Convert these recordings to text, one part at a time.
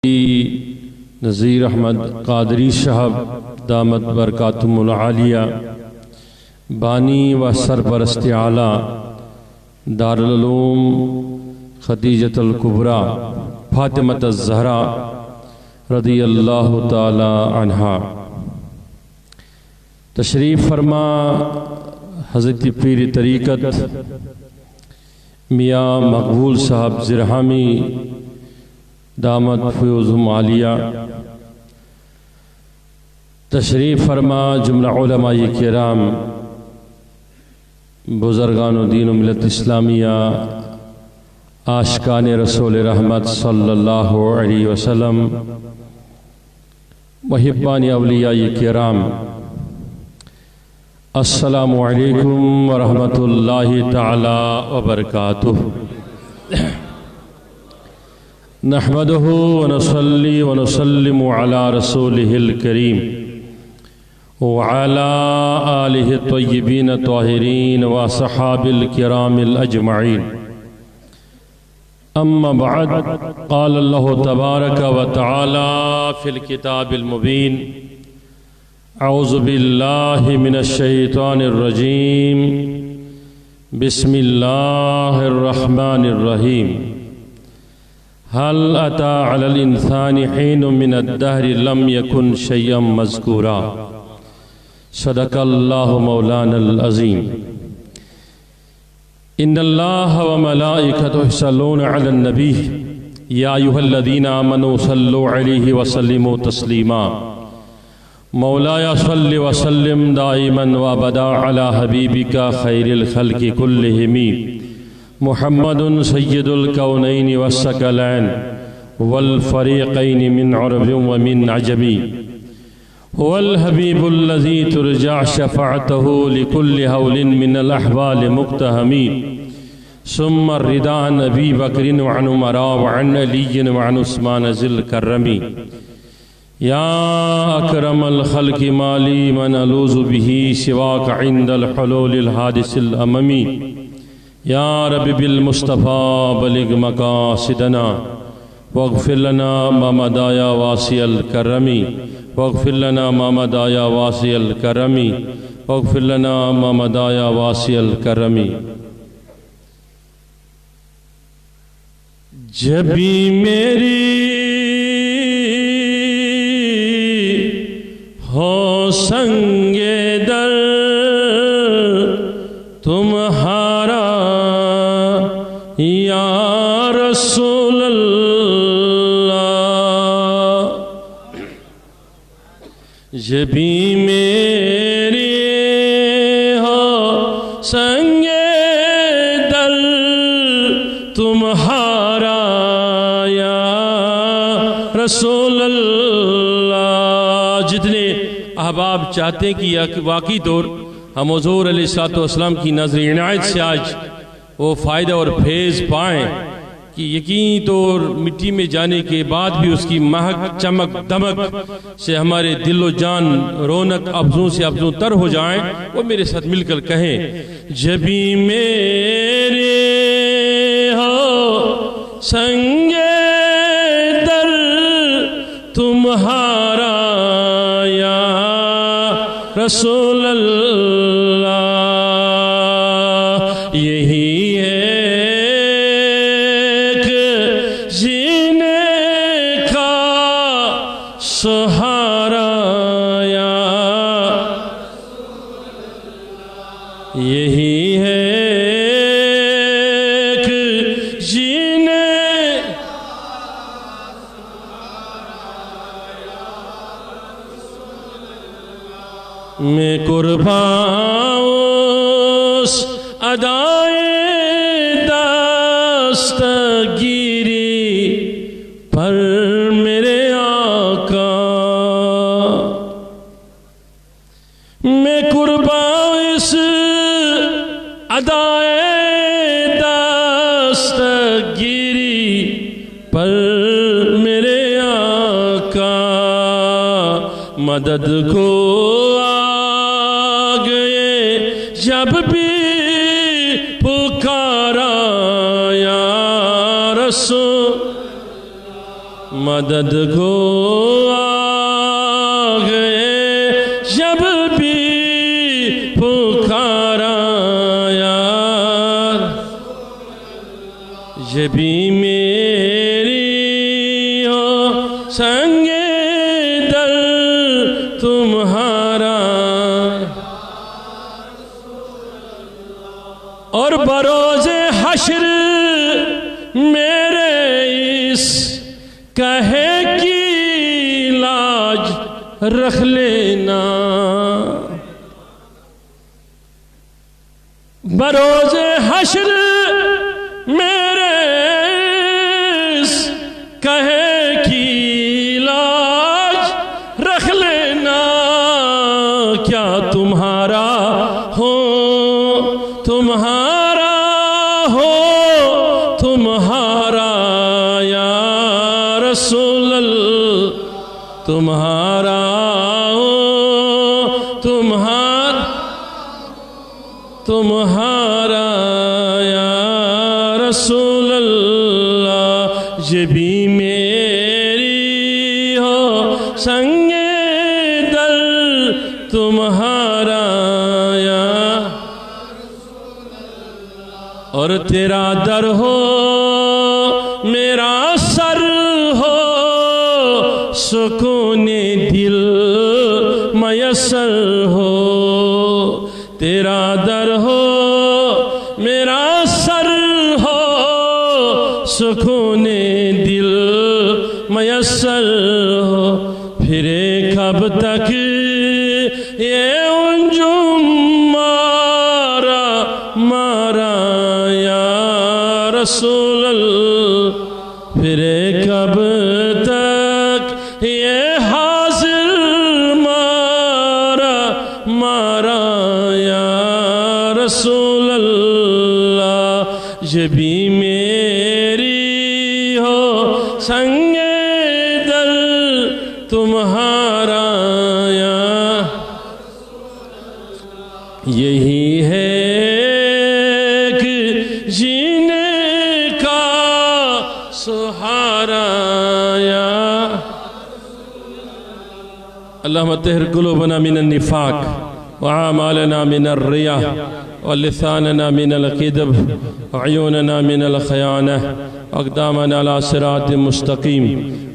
نذیر احمد قادری صاحب دامت برکاتہم العالیہ بانی و سرپرست اعلیٰ دارالعلوم خدیجۃ الکبریٰ فاطمۃ الزہرا رضی اللہ تعالی عنہا تشریف فرما حضرت پیر طریقت میاں مقبول صاحب زرہامی دامت فیوزہم عالیہ، تشریف فرما جملہ علماء کرام، بزرگان و دین و ملت اسلامیہ، عاشقان رسول رحمت صلی اللہ علیہ وسلم، محبان اولیاء کرام، السلام علیکم ورحمۃ اللہ تعالی وبرکاتہ۔ نحمده ونصلي ونسلم على رسوله الكريم وعلى آله الطيبين الطاهرين وصحاب الكرام الأجمعين، أما بعد، قال الله تبارك وتعالى في الكتاب المبين: أعوذ بالله من الشيطان الرجيم، بسم الله الرحمن الرحيم، هل أتى على الإنسان حين من الدهر لم يكن شيئا مذكورا۔ صدق الله مولانا العظيم۔ إن الله وملائكته يصلون على النبي يا أيها الذين آمنوا صلوا عليه وسلموا تسليما۔ مولاي صل وسلم دائما وأبدا على حبيبك خير الخلق كلهم محمد سید الکونین والثقلین والفریقین من عرب ومن عجم، هو الحبیب الذی ترجع شفاعته لكل هول من الاحوال مقتحم، ثم الرضا عن ابی بکر وعن عمر وعن علی وعن عثمان ذی الکرم، یا اکرم الخلق مالی من الوذ به سواک عند الحلول الحادث الاممی، یا رب بالمصطفیٰ بلغ مقاصدنا واغفر لنا ما مضى يا واسع الكرم، واغفر لنا ما مضى يا واسع الكرم، واغفر لنا ما مضى يا واسع الكرم۔ جب بھی میری ہو سنگ در تمہارا یا رسول اللہ، جب بھی میری ہو سنگ دل تمہارا یا رسول اللہ۔ جتنے احباب چاہتے ہیں کہ واقعی طور ہم حضور علیہ السلام کی نظر عنایت سے آج وہ فائدہ اور فیض پائیں کہ یقین طور مٹی میں جانے کے بعد بھی اس کی مہک چمک دمک سے ہمارے دل و جان رونق افزوں سے افزوں تر ہو جائیں۔ وہ میرے ساتھ مل کر کہیں: جبھی میرے ہو سنگ در تمہارا یا رسول اللہ، یہی ہے کہ جینے کا سہارا یا یہی ہے کہ جینے میں قربان اس ادائے دستگیری پر میرے آقا، میں قربان اس ادائے دستگیری پر میرے آقا، مدد کو جب بھی پکارا یا رسول مدد کو آ گئے جب بھی پکارا یار، یہ بھی میری ہو سنگ دل تمہارا، اور بروز حشر میرے اس کہے کی لاج رکھ لینا، بروز حشر میرے اس کہے کی لاج رکھ لینا، کیا تمہارا ہو تمہارا ہو تمہارا یا رسول اللہ، تمہارا ہو تمہارا یا رسول اللہ، یہ بھی میری ہو سنگ دل تمہارا یا، اور تیرا در ہو میرا سر ہو سکون دل میسر ہو، تیرا در ہو میرا سر ہو سکون دل میسر ہو، پھرے کب تک یہ انجم مارا مارا یا رسول اللہ، پھرے کب تک یہ حاضر مارا مارا یا رسول اللہ، یہ بھی میری ہو سنگ دل تمہارا یا، یہی ہے ایک جینے کا سہارا یا، اللہم طہر قلوبنا من النفاق وعامالنا من الرياء ولساننا من الكذب وعيوننا من الخيانة واقدامنا على صراط مستقيم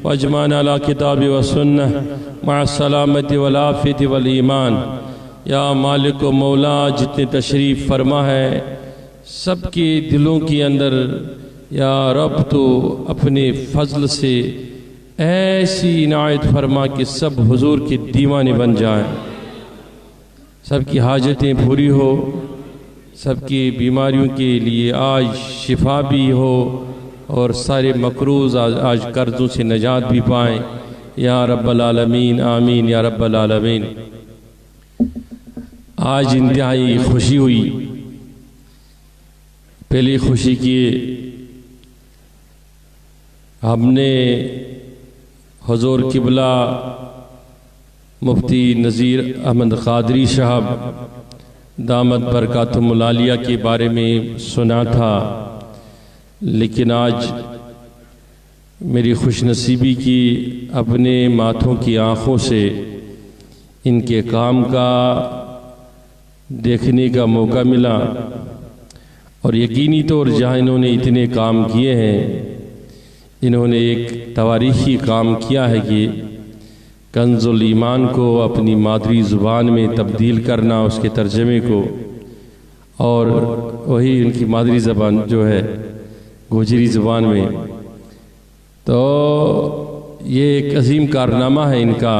واجمعنا على كتاب والسنة مع السلامة والعافية والإيمان۔ یا مالک و مولا، جتنے تشریف فرما ہے سب کے دلوں کے اندر یا رب تو اپنے فضل سے ایسی عنایت فرما کہ سب حضور کے دیوانے بن جائیں، سب کی حاجتیں پوری ہو، سب کی بیماریوں کے لیے آج شفا بھی ہو، اور سارے مقروض آج قرضوں سے نجات بھی پائیں یا رب العالمین، آمین یا رب العالمین۔ آج انتہائی خوشی ہوئی، پہلی خوشی کی ہم نے حضور قبلہ مفتی نذیر احمد قادری صاحب دامت برکاتہم العالیہ کے بارے میں سنا تھا، لیکن آج میری خوش نصیبی کی اپنے ماتھوں کی آنکھوں سے ان کے کام کا دیکھنے کا موقع ملا، اور یقینی طور جہاں انہوں نے اتنے کام کیے ہیں، انہوں نے ایک تواریخی کام کیا ہے کہ کنز الایمان کو اپنی مادری زبان میں تبدیل کرنا، اس کے ترجمے کو، اور وہی ان کی مادری زبان جو ہے گوجری زبان میں، تو یہ ایک عظیم کارنامہ ہے ان کا،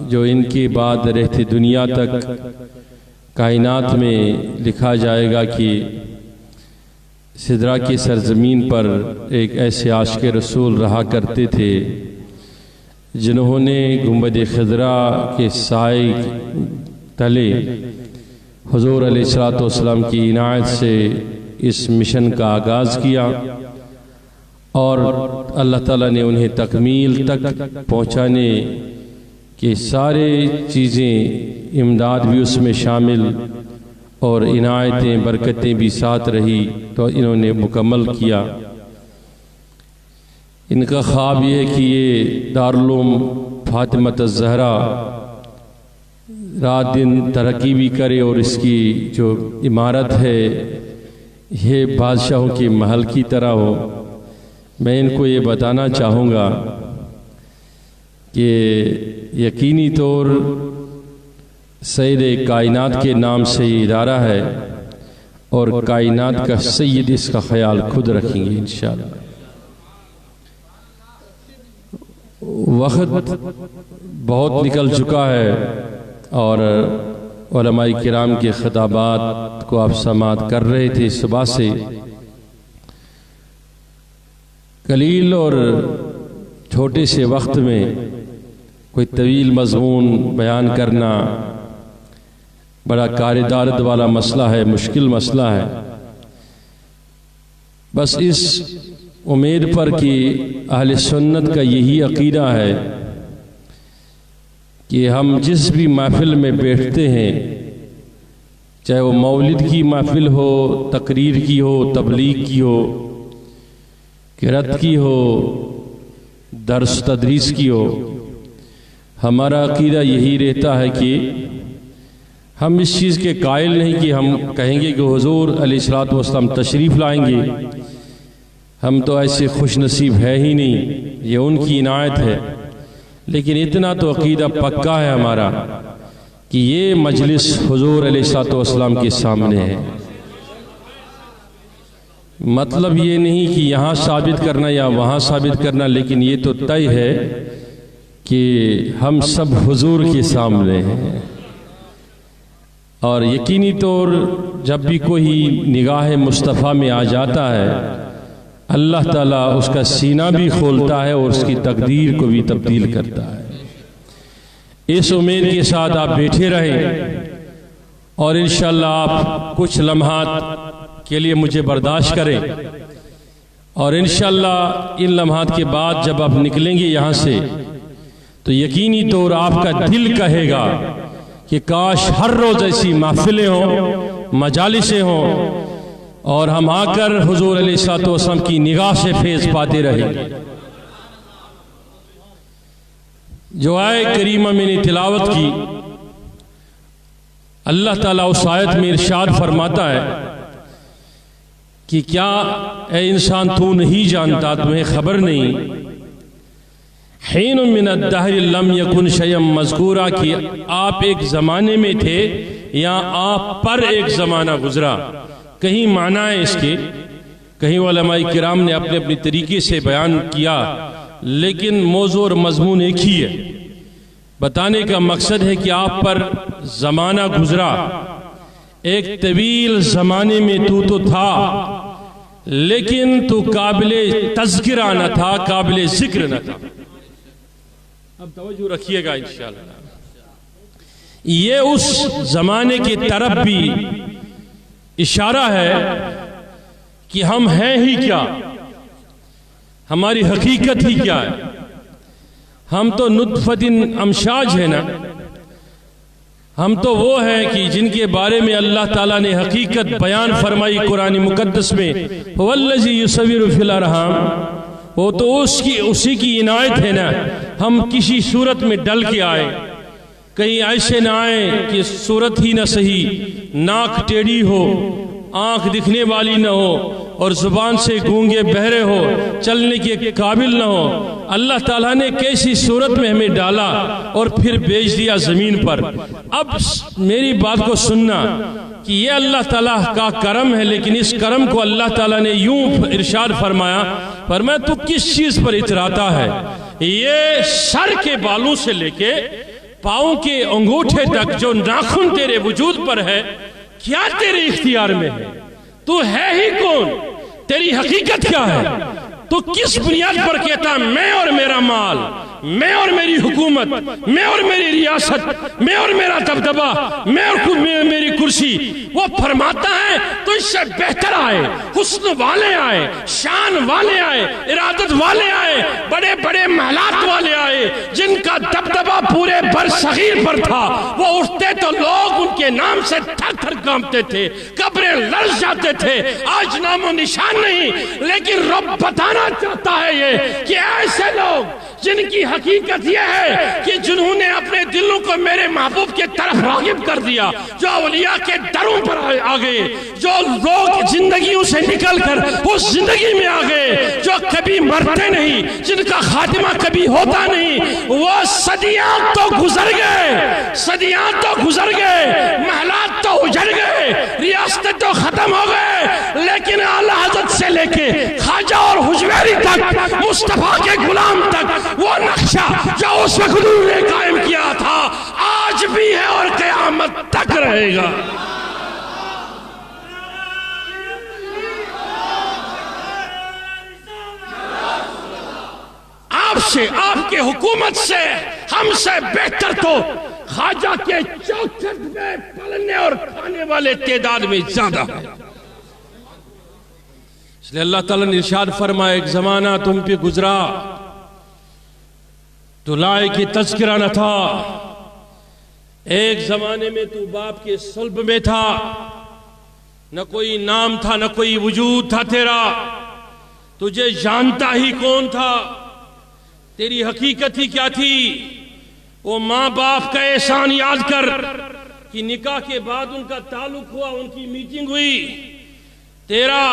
جو ان کے بعد رہتے دنیا تک کائنات میں لکھا جائے گا کہ سدرا کی سرزمین پر ایک ایسے عاشق رسول رہا کرتے تھے جنہوں نے گنبد خضرا کے سائے تلے حضور علیہ السلام کی عنایت سے اس مشن کا آغاز کیا، اور اللہ تعالیٰ نے انہیں تکمیل تک پہنچانے کے سارے چیزیں، امداد بھی اس میں شامل اور عنایتیں برکتیں بھی ساتھ رہی، تو انہوں نے مکمل کیا۔ ان کا خواب یہ ہے کہ یہ دارالعلوم فاطمۃ الزہرا رات دن ترقی بھی کرے اور اس کی جو عمارت ہے یہ بادشاہوں کے محل کی طرح ہو۔ میں ان کو یہ بتانا چاہوں گا کہ یقینی طور سید کائنات کے نام سے یہ ادارہ ہے اور کائنات کا سید اس کا خیال خود رکھیں گے انشاءاللہ۔ وقت بہت نکل چکا ہے اور علماء کرام کے خطابات کو آپ سماعت کر رہے تھے صبح سے۔ قلیل اور چھوٹے سے وقت میں کوئی طویل مضمون بیان کرنا بڑا کاردارد والا مسئلہ ہے، مشکل مسئلہ ہے۔ بس اس امید پر کہ اہل سنت کا یہی عقیدہ ہے کہ ہم جس بھی محفل میں بیٹھتے ہیں، چاہے وہ مولد کی محفل ہو، تقریر کی ہو، تبلیغ کی ہو، قرأت کی ہو، درس تدریس کی ہو، ہمارا عقیدہ یہی رہتا ہے کہ ہم اس چیز کے قائل نہیں کہ ہم کہیں گے کہ حضور علیہ الصلوۃ والسلام تشریف لائیں گے، ہم تو ایسے خوش نصیب ہے ہی نہیں، یہ ان کی عنایت ہے۔ لیکن اتنا تو عقیدہ پکا ہے ہمارا کہ یہ مجلس حضور علیہ الصلوۃ والسلام کے سامنے ہے۔ مطلب یہ نہیں کہ یہاں ثابت کرنا یا وہاں ثابت کرنا، لیکن یہ تو طے ہے کہ ہم سب حضور کے سامنے ہیں۔ اور یقینی طور جب بھی کوئی نگاہ مصطفیٰ میں آ جاتا ہے، اللہ تعالیٰ اس کا سینہ بھی کھولتا ہے اور اس کی تقدیر کو بھی تبدیل کرتا ہے۔ اس امید کے ساتھ آپ بیٹھے رہیں اور انشاءاللہ آپ کچھ لمحات کے لیے مجھے برداشت کریں، اور انشاءاللہ ان لمحات کے بعد جب آپ نکلیں گے یہاں سے تو یقینی طور آپ کا دل کہے گا کہ کاش ہر روز ایسی محفلیں ہوں، مجالسیں ہوں، اور ہم آ کر حضور علیہ الصلوۃ والسلام کی نگاہ سے فیض پاتے رہیں۔ جو آیت کریمہ میں نے تلاوت کی، اللہ تعالیٰ اس آیت میں ارشاد فرماتا ہے کہ کیا اے انسان تو نہیں جانتا، تمہیں خبر نہیں، حین من الدہر لم یکن شیئا مذکورا، کہ آپ ایک زمانے میں تھے یا آپ پر ایک زمانہ گزرا۔ کہیں معنی ہے اس کے، کہیں علماء کرام نے اپنے اپنے طریقے سے بیان کیا، لیکن موضوع اور مضمون ایک ہی ہے۔ بتانے کا مقصد ہے کہ آپ پر زمانہ گزرا، ایک طویل زمانے میں تو تھا، لیکن تو قابل تذکرہ نہ تھا، قابل ذکر نہ تھا۔ اب توجہ رکھیے گا انشاءاللہ، یہ اس زمانے کی طرف بھی اشارہ ہے کہ ہم ہیں ہی کیا، ہماری حقیقت ہی کیا ہے۔ ہم تو نطفۃ امشاج ہیں نا، ہم تو وہ ہیں کہ جن کے بارے میں اللہ تعالیٰ نے حقیقت بیان فرمائی قرآن مقدس میں، وَالَّذِي يُصَوِّرُ فِي الْأَرْحَامِ، وہ تو اسی کی عنایت ہے نا۔ ہم کسی صورت میں ڈل کے آئے، کہیں ایسے نہ آئے کہ صورت ہی نہ صحیح، ناک ٹیڑھی ہو، آنکھ دکھنے والی نہ ہو، اور زبان سے گونگے بہرے ہو، چلنے کے قابل نہ ہو۔ اللہ تعالیٰ نے کیسی صورت میں ہمیں ڈالا اور پھر بھیج دیا زمین پر۔ اب میری بات کو سننا کہ یہ اللہ تعالیٰ کا کرم ہے، لیکن اس کرم کو اللہ تعالیٰ نے یوں ارشاد فرمایا تو کس چیز پر اتراتا ہے؟ یہ سر کے بالوں سے لے کے پاؤں کے انگوٹھے تک جو ناخن تیرے وجود پر ہے، کیا تیرے اختیار میں ہے؟ تو ہے ہی کون؟ تیری حقیقت کیا ہے؟ تو کس بنیاد پر کہتا میں اور میرا مال، میں اور میری حکومت، میں اور میری ریاست، میں اور میرا دبدبہ، میں اور میری کرسی؟ وہ فرماتا ہے تو اس سے بہتر آئے، حسن والے آئے، شان والے آئے، ارادت والے آئے، بڑے بڑے محلات والے آئے، جن کا دبدبہ پورے بر صغیر پر تھا۔ وہ اٹھتے تو لوگ ان کے نام سے تھر تھر کانپتے تھے، قبر لرز جاتے تھے، آج نام و نشان نہیں، لیکن رب بتانا چاہتا ہے یہ کہ ایسے لوگ جن کی حقیقت یہ ہے کہ جنہوں نے اپنے دلوں کو میرے محبوب کے طرف راغب کر دیا، جو اولیاء کے دروں پر آ گئے، جو لوگ زندگیوں سے نکل کر اس زندگی میں آ گئے جو کبھی مرتے نہیں، جن کا خاتمہ کبھی ہوتا نہیں، وہ صدیاں تو گزر گئے، صدیاں تو گزر گئے، محلات تو اجڑ گئے، ریاستیں تو ختم ہو گئے، لیکن اعلیٰ حضرت سے لے کے خواجہ اور حجویری تک، مصطفیٰ کے غلام تک، وہ نقشہ جو اس وقت انہوں نے قائم کیا تھا آج بھی ہے اور قیامت تک رہے گا۔ آپ سے، آپ کے حکومت سے، ہم سے بہتر تو خواجہ کے چوکھٹ میں پلنے اور کھانے والے تعداد میں زیادہ ہے۔ اس لئے اللہ تعالیٰ نے ارشاد فرمایا، ایک زمانہ تم پہ گزرا تو لائے کی تذکرہ نہ تھا، ایک زمانے میں تو باپ کے صلب میں تھا، نہ کوئی نام تھا نہ کوئی وجود تھا تیرا، تجھے جانتا ہی کون تھا، تیری حقیقت ہی کیا تھی؟ وہ ماں باپ کا احسان یاد کر کہ نکاح کے بعد ان کا تعلق ہوا، ان کی میٹنگ ہوئی، تیرا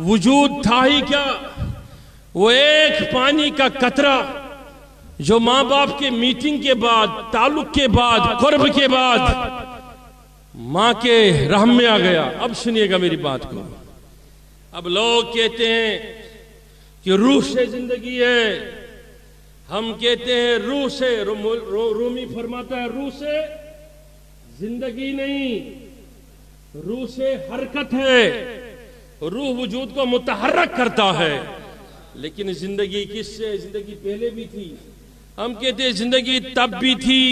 وجود تھا ہی کیا؟ وہ ایک پانی کا قطرہ جو ماں باپ کے میٹنگ کے بعد، تعلق کے بعد، قرب کے بعد ماں کے رحم میں آ گیا۔ اب سنیے گا میری بات کو۔ اب لوگ کہتے ہیں کہ روح سے زندگی ہے، ہم کہتے ہیں روح سے، رومی فرماتا ہے روح سے زندگی نہیں، روح سے حرکت ہے، روح وجود کو متحرک کرتا ہے، لیکن زندگی کس سے؟ زندگی پہلے بھی تھی۔ ہم کہتے ہیں زندگی تب بھی تھی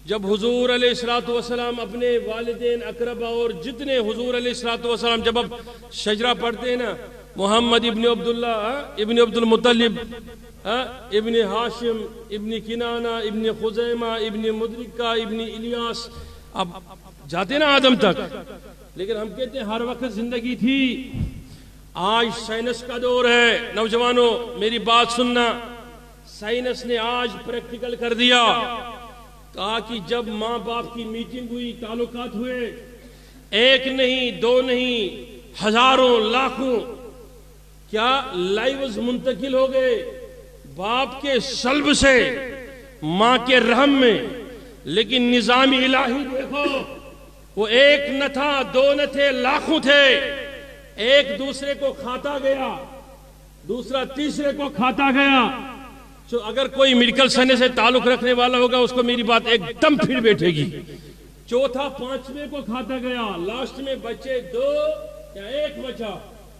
جب حضور علیہ السلام اپنے والدین اقربا اور جتنے حضور علیہ السلام جب اب شجرہ پڑھتے ہیں نا، محمد ابن عبداللہ ابن عبد المطلب ابن ہاشم ابن کنانہ ابن خزیمہ ابن مدرکہ ابن الیاس، اب جاتے نا آدم تک، لیکن ہم کہتے ہیں ہر وقت زندگی تھی۔ آج سائنس کا دور ہے، نوجوانوں میری بات سننا، سائنس نے آج پریکٹیکل کر دیا، کہا کہ جب ماں باپ کی میٹنگ ہوئی، تعلقات ہوئے، ایک نہیں دو نہیں ہزاروں لاکھوں کیا لائیوز منتقل ہو گئے باپ کے صلب سے ماں کے رحم میں، لیکن نظام الہی دیکھو، وہ ایک نہ تھا، دو نہ تھے، لاکھوں تھے، ایک دوسرے کو کھاتا گیا، دوسرا تیسرے کو کھاتا گیا۔ تو اگر کوئی میڈیکل سائنس سے تعلق رکھنے والا ہوگا اس کو میری بات ایک دم پھر بیٹھے گی۔ چوتھا پانچویں کو کھاتا گیا، لاسٹ میں بچے دو یا ایک بچا،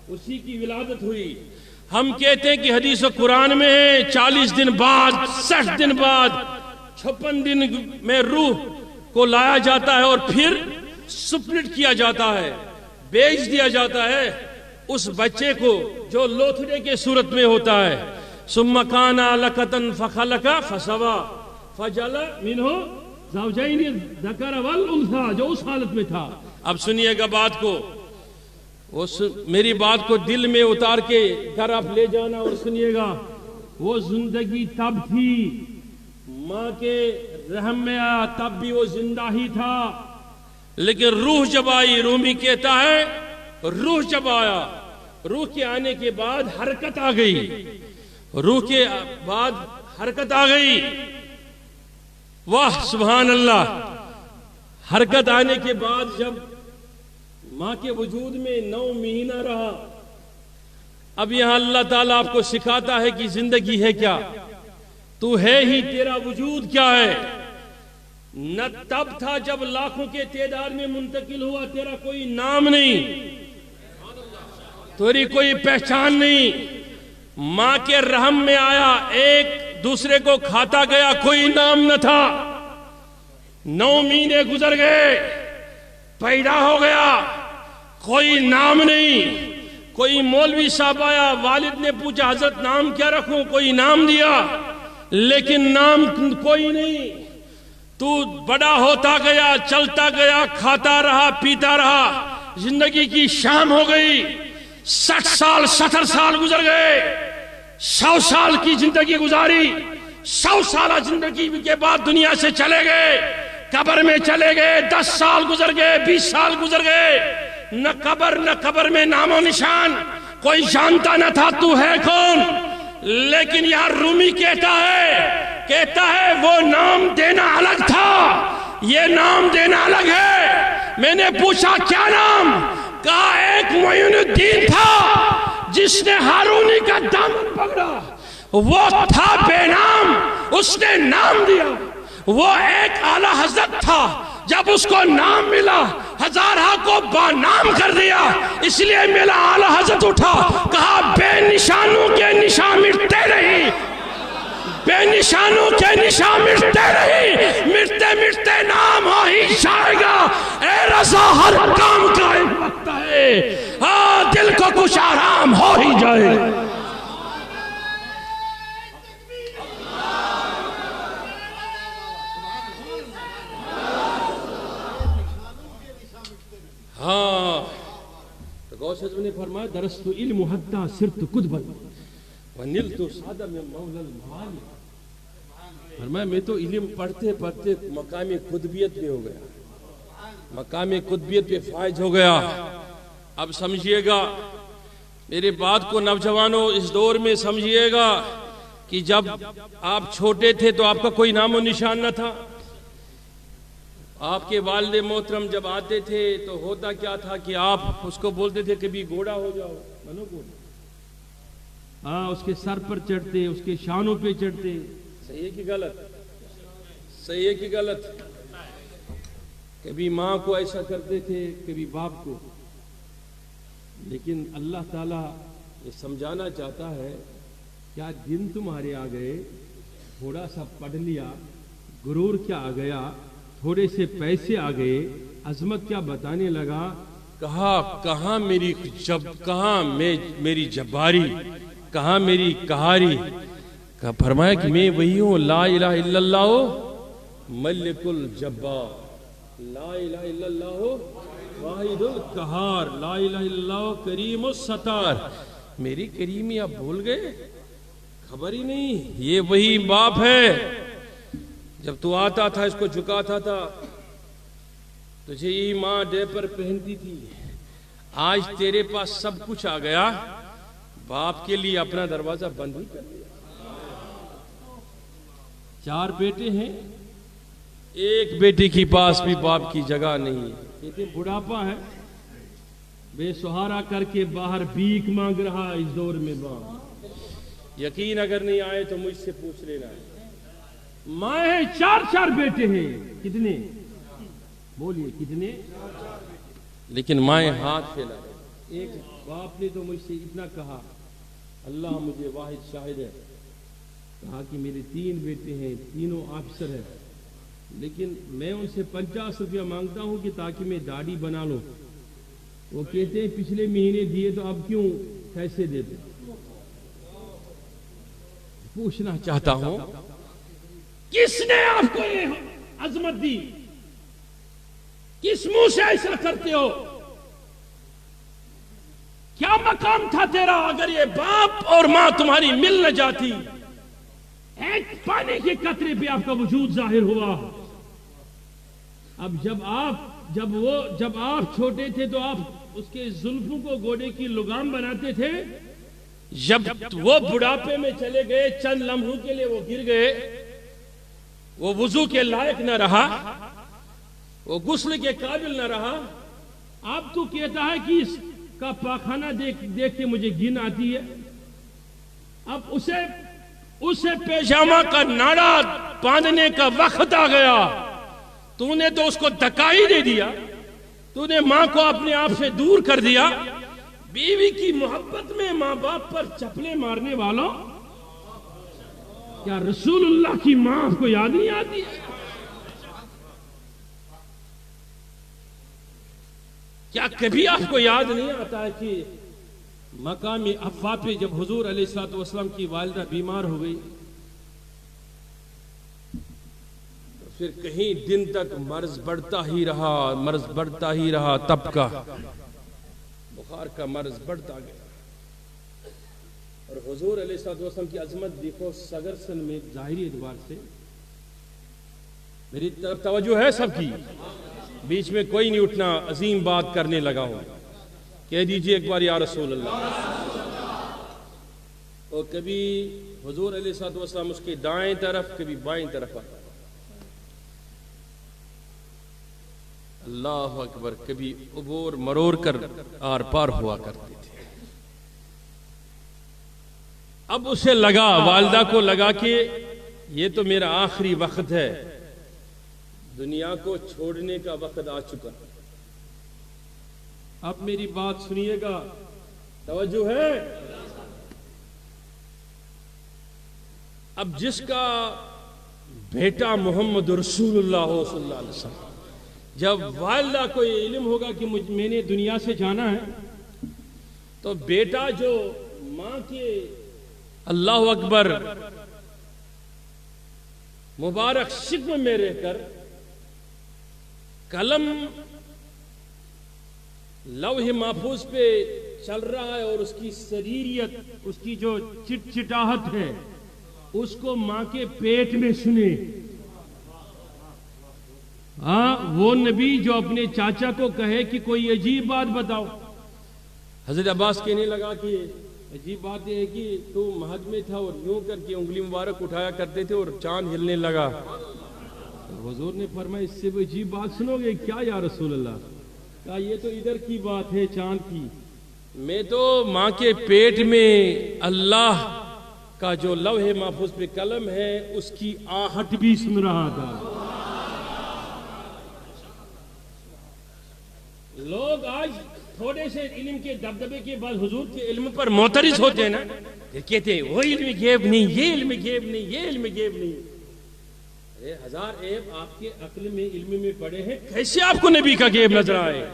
اسی کی ولادت ہوئی۔ ہم کہتے ہیں کہ حدیث و قرآن میں ہے 40 دن بعد، 60 دن بعد، 56 دن میں روح کو لایا جاتا ہے اور پھر سپلٹ کیا جاتا ہے، بیچ دیا جاتا ہے اس بچے کو جو لوتھڑے کے صورت میں ہوتا ہے۔ ثم كان علقة فخلق فسوى فجعل منه زوجين الذكر والانثى، جو اس حالت میں تھا۔ اب سنیے گا بات کو، میری بات کو دل میں اتار کے گھر آپ لے جانا اور سنیے گا۔ وہ زندگی تب تھی، ماں کے رحم میں آیا تب بھی وہ زندہ ہی تھا، لیکن روح جب آئی، رومی کہتا ہے روح جب آیا، روح کے آنے کے بعد حرکت آ گئی، روح کے بعد حرکت آ گئی۔ واہ سبحان اللہ! حرکت آنے کے بعد جب ماں کے وجود میں 9 مہینہ رہا، اب یہاں اللہ تعالیٰ آپ کو سکھاتا ہے کہ زندگی ہے کیا، تو ہے ہی، تیرا وجود کیا ہے۔ نہ تب تھا جب لاکھوں کے تعداد میں منتقل ہوا، تیرا کوئی نام نہیں، تیری کوئی پہچان نہیں، ماں کے رحم میں آیا، ایک دوسرے کو کھاتا گیا، کوئی نام نہ تھا، 9 مہینے گزر گئے، پیدا ہو گیا، کوئی نام نہیں۔ کوئی مولوی صاحب آیا، والد نے پوچھا حضرت نام کیا رکھوں، کوئی نام دیا، لیکن نام کوئی نہیں۔ تو بڑا ہوتا گیا، چلتا گیا، کھاتا رہا، پیتا رہا، زندگی کی شام ہو گئی، 60 سال 70 سال گزر گئے، 100 سال کی زندگی گزاری، 100 سالہ زندگی کے بعد دنیا سے چلے گئے، قبر میں چلے گئے، 10 سال گزر گئے، 20 سال گزر گئے، نہ قبر میں نام و نشان، کوئی جانتا نہ تھا تو ہے کون۔ لیکن یار رومی کہتا ہے وہ نام دینا الگ تھا، یہ نام دینا الگ ہے۔ میں نے پوچھا کیا نام؟ کہا ایک معین الدین تھا جس نے ہارونی کا دامن پکڑا، وہ تھا بے نام، اس نے نام دیا۔ وہ ایک اعلیٰ حضرت تھا، جب اس کو نام ملا ہزارہ کو با نام کر دیا، اس لیے میرا اعلیٰ حضرت اٹھا، کہا بے نشانوں کے نشان مٹتے نہیں، بے نشانوں کے نشان مٹتے نہیں، مٹتے مٹتے نام ہو ہی جائے گا۔ اے رضا ہر کام کا ایک وقت ہے، ہاں دل کو کچھ آرام ہو ہی جائے گا۔ ہاں تو غوث اعظم نے فرمایا درست علم حتی صرت قطبا ونلت صادم مولا المعالی، فرمایا میں تو علم پڑھتے پڑھتے مقام قطبیت میں ہو گیا، مقام قطبیت پہ فائز ہو گیا۔ اب سمجھئے گا میرے بات کو نوجوانوں، اس دور میں سمجھئے گا کہ جب آپ چھوٹے تھے تو آپ کا کوئی نام و نشان نہ تھا۔ آپ کے والد محترم جب آتے تھے تو ہوتا کیا تھا کہ آپ اس کو بولتے تھے کبھی گھوڑا ہو جاؤ، بنو گھوڑا، ہاں اس کے سر پر چڑھتے، اس کے شانوں پہ چڑھتے۔ صحیح ہے کہ غلط؟ صحیح ہے کہ غلط؟ کبھی ماں کو ایسا کرتے تھے، کبھی باپ کو۔ لیکن اللہ تعالیٰ یہ سمجھانا چاہتا ہے کیا دن تمہارے آ گئے، تھوڑا سا پڑھ لیا، غرور کیا آ گیا، تھوڑے سے پیسے آ گئے، عظمت کیا بتانے لگا، کہاں میری جباری، کہاں میری قہاری۔ فرمایا کہ میں وہی ہوں، لا الہ الا اللہ ملک الجبار، لا الہ الا اللہ واحد القہار، لا الہ الا اللہ کریم الستار۔ میری کریمی آپ بھول گئے، خبر ہی نہیں۔ یہ وہی باپ ہے، جب تو آتا تھا اس کو جھکاتا تھا، تجھے یہ ماں ڈیپر پہنتی تھی، آج تیرے پاس سب کچھ آ گیا، باپ کے لیے اپنا دروازہ بند ہی کر دیا۔ 4 بیٹے ہیں، ایک بیٹے کے پاس بھی باپ کی جگہ نہیں ہے، کہتے بڑھاپا ہے، بے سہارا کر کے باہر بھیک مانگ رہا اس دور میں باپ۔ یقین اگر نہیں آئے تو مجھ سے پوچھ لینا ہے۔ مائیں 4 بیٹے ہیں، کتنے بولیے کتنے؟ لیکن مائیں ہاتھ پھیلا، ایک باپ نے تو مجھ سے اتنا کہا، اللہ مجھے واحد شاہد ہے، کہا کہ میرے 3 بیٹے ہیں، تینوں آفیسر ہیں، لیکن میں ان سے 50 روپیہ مانگتا ہوں کہ تاکہ میں داڑھی بنا لوں۔ وہ کہتے ہیں پچھلے مہینے دیے تو اب کیوں کیسے دیتے؟ پوچھنا چاہتا ہوں کس نے آپ کو یہ عظمت دی؟ کس منہ سے ایسا کرتے ہو؟ کیا مقام تھا تیرا؟ اگر یہ باپ اور ماں تمہاری مل نہ جاتی، ایک پانی کے قطرے پہ آپ کا وجود ظاہر ہوا۔ اب جب آپ چھوٹے تھے تو آپ اس کے زلفوں کو گھوڑے کی لگام بناتے تھے، جب وہ بڑھاپے میں چلے گئے، چند لمحوں کے لیے وہ گر گئے، وہ وضو کے لائق نہ رہا، وہ غسل کے قابل نہ رہا، اب تو کہتا ہے کہ اس کا پاخانہ دیکھ کے مجھے گھن آتی ہے۔ اب اسے پیجامہ کا ناڑا باندھنے کا وقت آ گیا، تو نے تو اس کو دکائی دے دیا، تو نے ماں کو اپنے آپ سے دور کر دیا۔ بیوی کی محبت میں ماں باپ پر چپلے مارنے والوں، کیا رسول اللہ کی ماں آپ کو یاد نہیں آتی ہے؟ کیا کبھی آپ کو یاد نہیں آتا ہے کہ مقام عفا پہ جب حضور علیہ السلام کی والدہ بیمار ہو گئی، پھر کہیں دن تک مرض بڑھتا ہی رہا تب کا بخار کا مرض بڑھتا گیا. اور حضور علیہ الصلوۃ والسلام کی عظمت دیکھو صغر سن میں ظاہری اعتبار سے. میری طرف توجہ ہے سب کی؟ بیچ میں کوئی نہیں اٹھنا عظیم بات کرنے لگا ہو. کہہ دیجئے ایک بار یا رسول اللہ. اور کبھی حضور علیہ الصلوۃ والسلام اس کے دائیں طرف کبھی بائیں طرف آتا. اللہ اکبر. کبھی عبور مرور کر آر پار ہوا کرتے تھے. اب اسے لگا، والدہ کو لگا کہ یہ تو میرا آخری وقت ہے، دنیا کو چھوڑنے کا وقت آ چکا. اب میری بات سنیے گا، توجہ ہے. اب جس کا بیٹا محمد رسول اللہ صلی اللہ علیہ وسلم، جب والدہ کو یہ علم ہوگا کہ میں نے دنیا سے جانا ہے، تو بیٹا جو ماں کے اللہ اکبر مبارک شکم میں رہ کر قلم لوح محفوظ پہ چل رہا ہے اور اس کی سریریت، اس کی جو چٹچٹاہٹ ہے، اس کو ماں کے پیٹ میں سنے. وہ نبی جو اپنے چاچا کو کہے کہ کوئی عجیب بات بتاؤ. حضرت عباس کہنے لگا کہ عجیب بات یہ ہے کہ تو مہد میں تھا اور یوں کر کے انگلی مبارک اٹھایا کرتے تھے اور چاند ہلنے لگا. حضور نے فرمایا اس سے بھی عجیب بات سنو گے کیا یا رسول اللہ؟ کہا یہ تو ادھر کی بات ہے چاند کی، میں تو ماں کے پیٹ میں اللہ کا جو لوح محفوظ پہ قلم ہے اس کی آہٹ بھی سن رہا تھا. لوگ آج تھوڑے سے علم کے دبدبے کے بعد حضور کے علم پر معترض ہوتے ہیں نا، پھر کہتے ہیں وہ علم غیب نہیں، یہ علم غیب نہیں، یہ علم غیب نہیں. ہزار عیب آپ کے عقل میں علم میں پڑے ہیں، کیسے آپ کو نبی کا غیب نظر آئے؟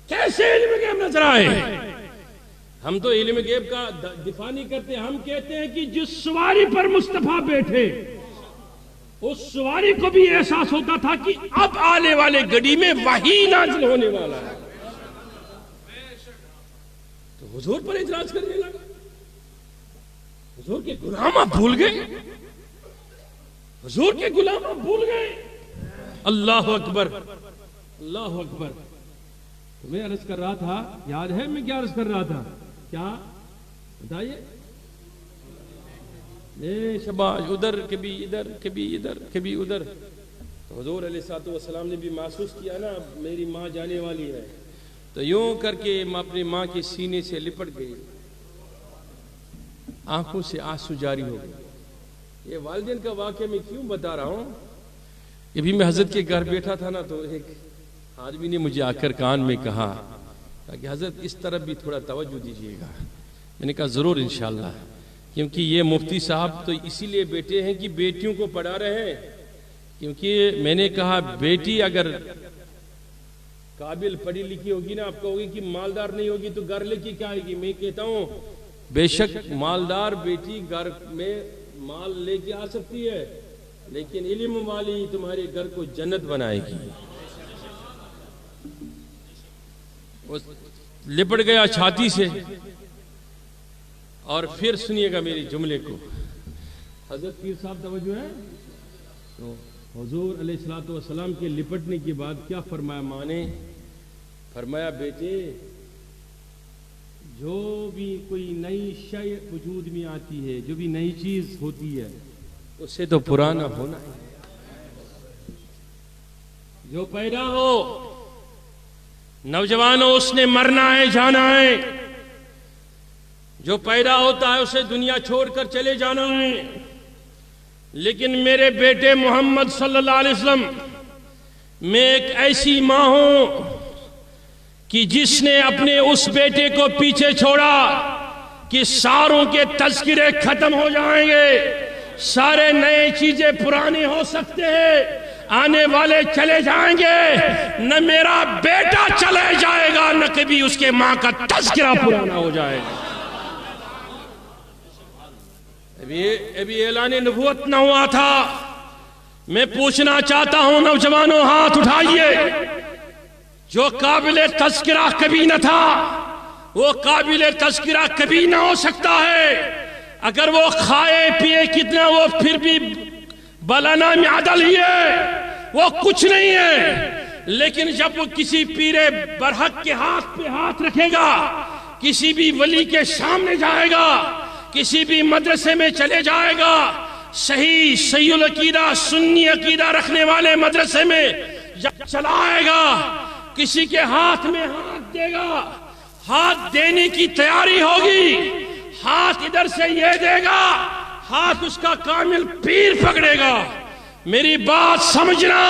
کیسے علم غیب نظر آئے؟ ہم تو علم غیب کا دفاع نہیں کرتے، ہم کہتے ہیں کہ جس سواری پر مصطفیٰ بیٹھے اس سواری کو بھی احساس ہوتا تھا کہ اب آنے والے گڑی میں وحی نازل ہونے والا ہے. تو حضور پر اعتراض کرنے لگا. حضور کے غلام آپ بھول گئے، حضور کے غلام آپ بھول گئے. اللہ اکبر، اللہ اکبر. میں عرض کر رہا تھا، یاد ہے میں کیا عرض کر رہا تھا؟ کیا بتائیے؟ شباش، ادھر کبھی ادھر کبھی ادھر کبھی ادھر. تو حضور علیہ الصلوۃ والسلام نے بھی محسوس کیا نا میری ماں جانے والی ہے، تو یوں کر کے اپنی ماں کے سینے سے لپٹ گئی، آنکھوں سے آنسو جاری ہو گئے. یہ والدین کا واقعہ میں کیوں بتا رہا ہوں؟ ابھی میں حضرت کے گھر بیٹھا تھا نا، تو ایک آدمی نے مجھے آ کر کان میں کہا کہ حضرت اس طرف بھی تھوڑا توجہ دیجیے گا. میں نے کہا ضرور انشاءاللہ، کیونکہ یہ مفتی صاحب تو اسی لیے بیٹے ہیں کہ بیٹیوں کو پڑھا رہے ہیں. کیونکہ میں نے کہا بیٹی اگر قابل پڑھی لکھی ہوگی نا، آپ کہوگی کہ مالدار نہیں ہوگی تو گھر لے کے کیا آئے گی. میں کہتا ہوں بے شک مالدار بیٹی گھر میں مال لے کے آ سکتی ہے، لیکن علم والی تمہارے گھر کو جنت بنائے گی. لپٹ گیا چھاتی سے. اور پھر سنیے گا میری جملے کو. حضرت پیر صاحب توجہ ہے. تو حضور علیہ الصلوۃ والسلام کے لپٹنے کے بعد کیا فرمایا ماں نے؟ فرمایا بیٹے جو بھی کوئی نئی شے وجود میں آتی ہے، جو بھی نئی چیز ہوتی ہے، اس سے تو پرانا ہونا ہے. جو پیدا ہو نوجوانوں اس نے مرنا ہے، جانا ہے. جو پیدا ہوتا ہے اسے دنیا چھوڑ کر چلے جانا ہے. لیکن میرے بیٹے محمد صلی اللہ علیہ وسلم، میں ایک ایسی ماں ہوں کہ جس نے اپنے اس بیٹے کو پیچھے چھوڑا کہ ساروں کے تذکرے ختم ہو جائیں گے، سارے نئے چیزیں پرانے ہو سکتے ہیں، آنے والے چلے جائیں گے، نہ میرا بیٹا چلے جائے گا نہ کبھی اس کے ماں کا تذکرہ پرانا ہو جائے گا. ابھی اعلان نبوت نہ ہوا تھا میں پوچھنا چاہتا ہوں نوجوانوں، ہاتھ اٹھائیے جو قابل تذکرہ کبھی نہ تھا وہ قابل تذکرہ کبھی نہ ہو سکتا ہے۔ اگر وہ کھائے پیے کتنا وہ پھر بھی بلانا میں عدل ہی ہے، وہ کچھ نہیں ہے۔ لیکن جب وہ کسی پیر برحق کے ہاتھ پہ ہاتھ رکھے گا، کسی بھی ولی کے سامنے جائے گا، کسی بھی مدرسے میں چلے جائے گا، صحیح العقیدہ سنی عقیدہ رکھنے والے مدرسے میں جب چلائے گا، کسی کے ہاتھ میں ہاتھ دے گا، ہاتھ دینے کی تیاری ہوگی، ہاتھ ادھر سے یہ دے گا، ہاتھ اس کا کامل پیر پکڑے گا۔ میری بات سمجھنا،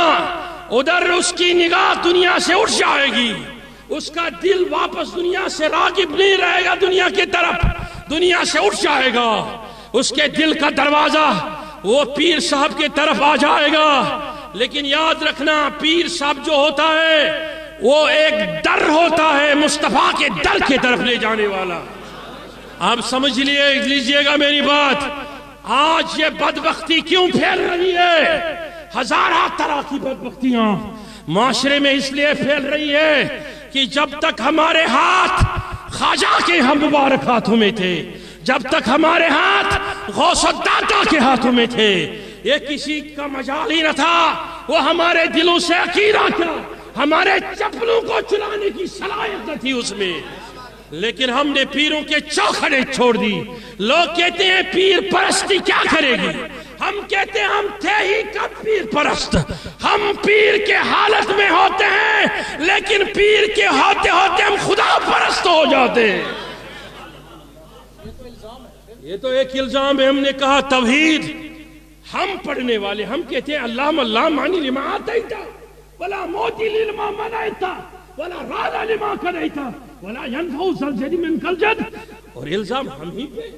ادھر اس کی نگاہ دنیا سے اٹھ جائے گی، اس کا دل واپس دنیا سے راغب نہیں رہے گا، دنیا کی طرف دنیا سے اٹھ جائے گا۔ اس کے دل کا دروازہ وہ پیر صاحب کی طرف آ جائے گا۔ لیکن یاد رکھنا، پیر صاحب جو ہوتا ہے وہ ایک در ہوتا ہے، مصطفیٰ کے در کی طرف لے جانے والا۔ آپ سمجھ لیجئے گا میری بات۔ آج یہ بدبختی کیوں پھیل رہی ہے؟ ہزارہ طرح کی بدبختیاں معاشرے میں اس لیے پھیل رہی ہے کہ جب تک ہمارے ہاتھ خواجہ کے ہم مبارک ہاتھوں میں تھے، جب تک ہمارے ہاتھ غوث الداتا کے ہاتھوں میں تھے، یہ کسی کا مجال ہی نہ تھا وہ ہمارے دلوں سے عقیدہ کیا، ہمارے چپلوں کو چلانے کی صلاحیت نہ تھی اس میں۔ لیکن ہم نے پیروں کے چوکھڑے چھوڑ دی۔ لوگ کہتے ہیں پیر پرستی کیا کرے گی؟ ہم کہتے ہیں ہم تھے ہی کب پیر پرست، ہم پیر کے حالت میں ہوتے ہیں لیکن پیر کے ہوتے ہوتے ہم خدا پرست ہو جاتے ہیں۔ یہ تو ایک الزام ہے۔ ہم نے کہا توحید، ہم پڑھنے والے ہم کہتے ہیں اللہ مانی لما آتیتا ولا موتی لما منعتا ولا رالا لما قضیتا ولا ينفع ذا الجد منك الجد، اور الزام ہم ہی پہ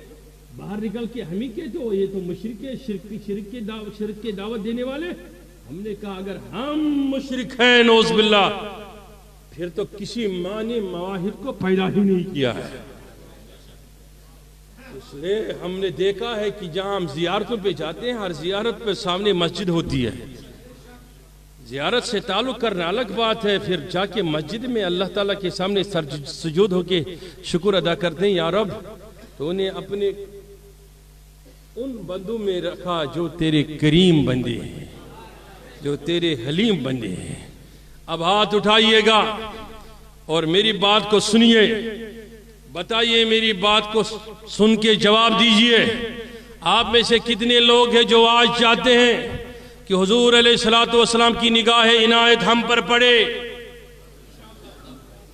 باہر نکل کے ہم ہی کہتے ہو یہ تو مشرک ہے، شرک کے دعوت دینے والے۔ ہم نے کہا اگر ہم مشرک ہیں نعوذ باللہ، پھر تو کسی ماں نے مواہب کو پیدا ہی نہیں کیا ہے۔ اس لیے ہم نے دیکھا ہے کہ جہاں ہم زیارتوں پہ جاتے ہیں، ہر زیارت پہ سامنے مسجد ہوتی ہے۔ زیارت سے تعلق کرنا الگ بات ہے، پھر جا کے مسجد میں اللہ تعالیٰ کے سامنے سجود ہو کے شکر ادا کرتے ہیں، یا رب تو انہیں اپنے ان بندوں میں رکھا جو تیرے کریم بندے ہیں، جو تیرے حلیم بندے ہیں۔ اب ہاتھ اٹھائیے گا اور میری بات کو سنیے، بتائیے میری بات کو سن کے جواب دیجئے، آپ میں سے کتنے لوگ ہیں جو آج چاہتے ہیں کہ حضور علیہ السلام کی نگاہ عنایت ہم پر پڑے؟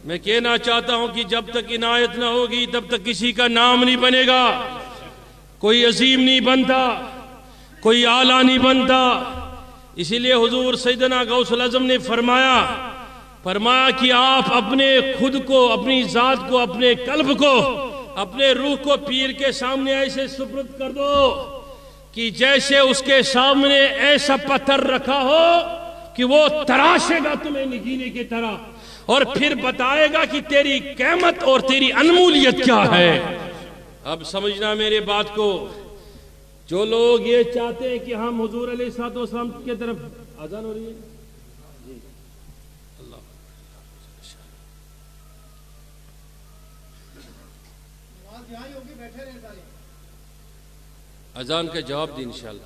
میں کہنا چاہتا ہوں کہ جب تک عنایت نہ ہوگی تب تک کسی کا نام نہیں بنے گا، کوئی عظیم نہیں بنتا، کوئی اعلیٰ نہیں بنتا۔ اسی لیے حضور سیدنا غوث الاعظم نے فرمایا کہ آپ اپنے خود کو، اپنی ذات کو، اپنے قلب کو، اپنے روح کو پیر کے سامنے ایسے سپرد کر دو کہ جیسے اس کے سامنے ایسا پتھر رکھا ہو کہ وہ تراشے گا تمہیں نگینے کی طرح، اور پھر بتائے گا کہ تیری قیمت اور تیری انمولیت کیا ہے۔ اب سمجھنا میرے بات کو، جو لوگ یہ چاہتے ہیں کہ ہم حضور علیہ السلام کی طرف، اذان ہو رہی ہے، اذان کا جواب دی انشاءاللہ۔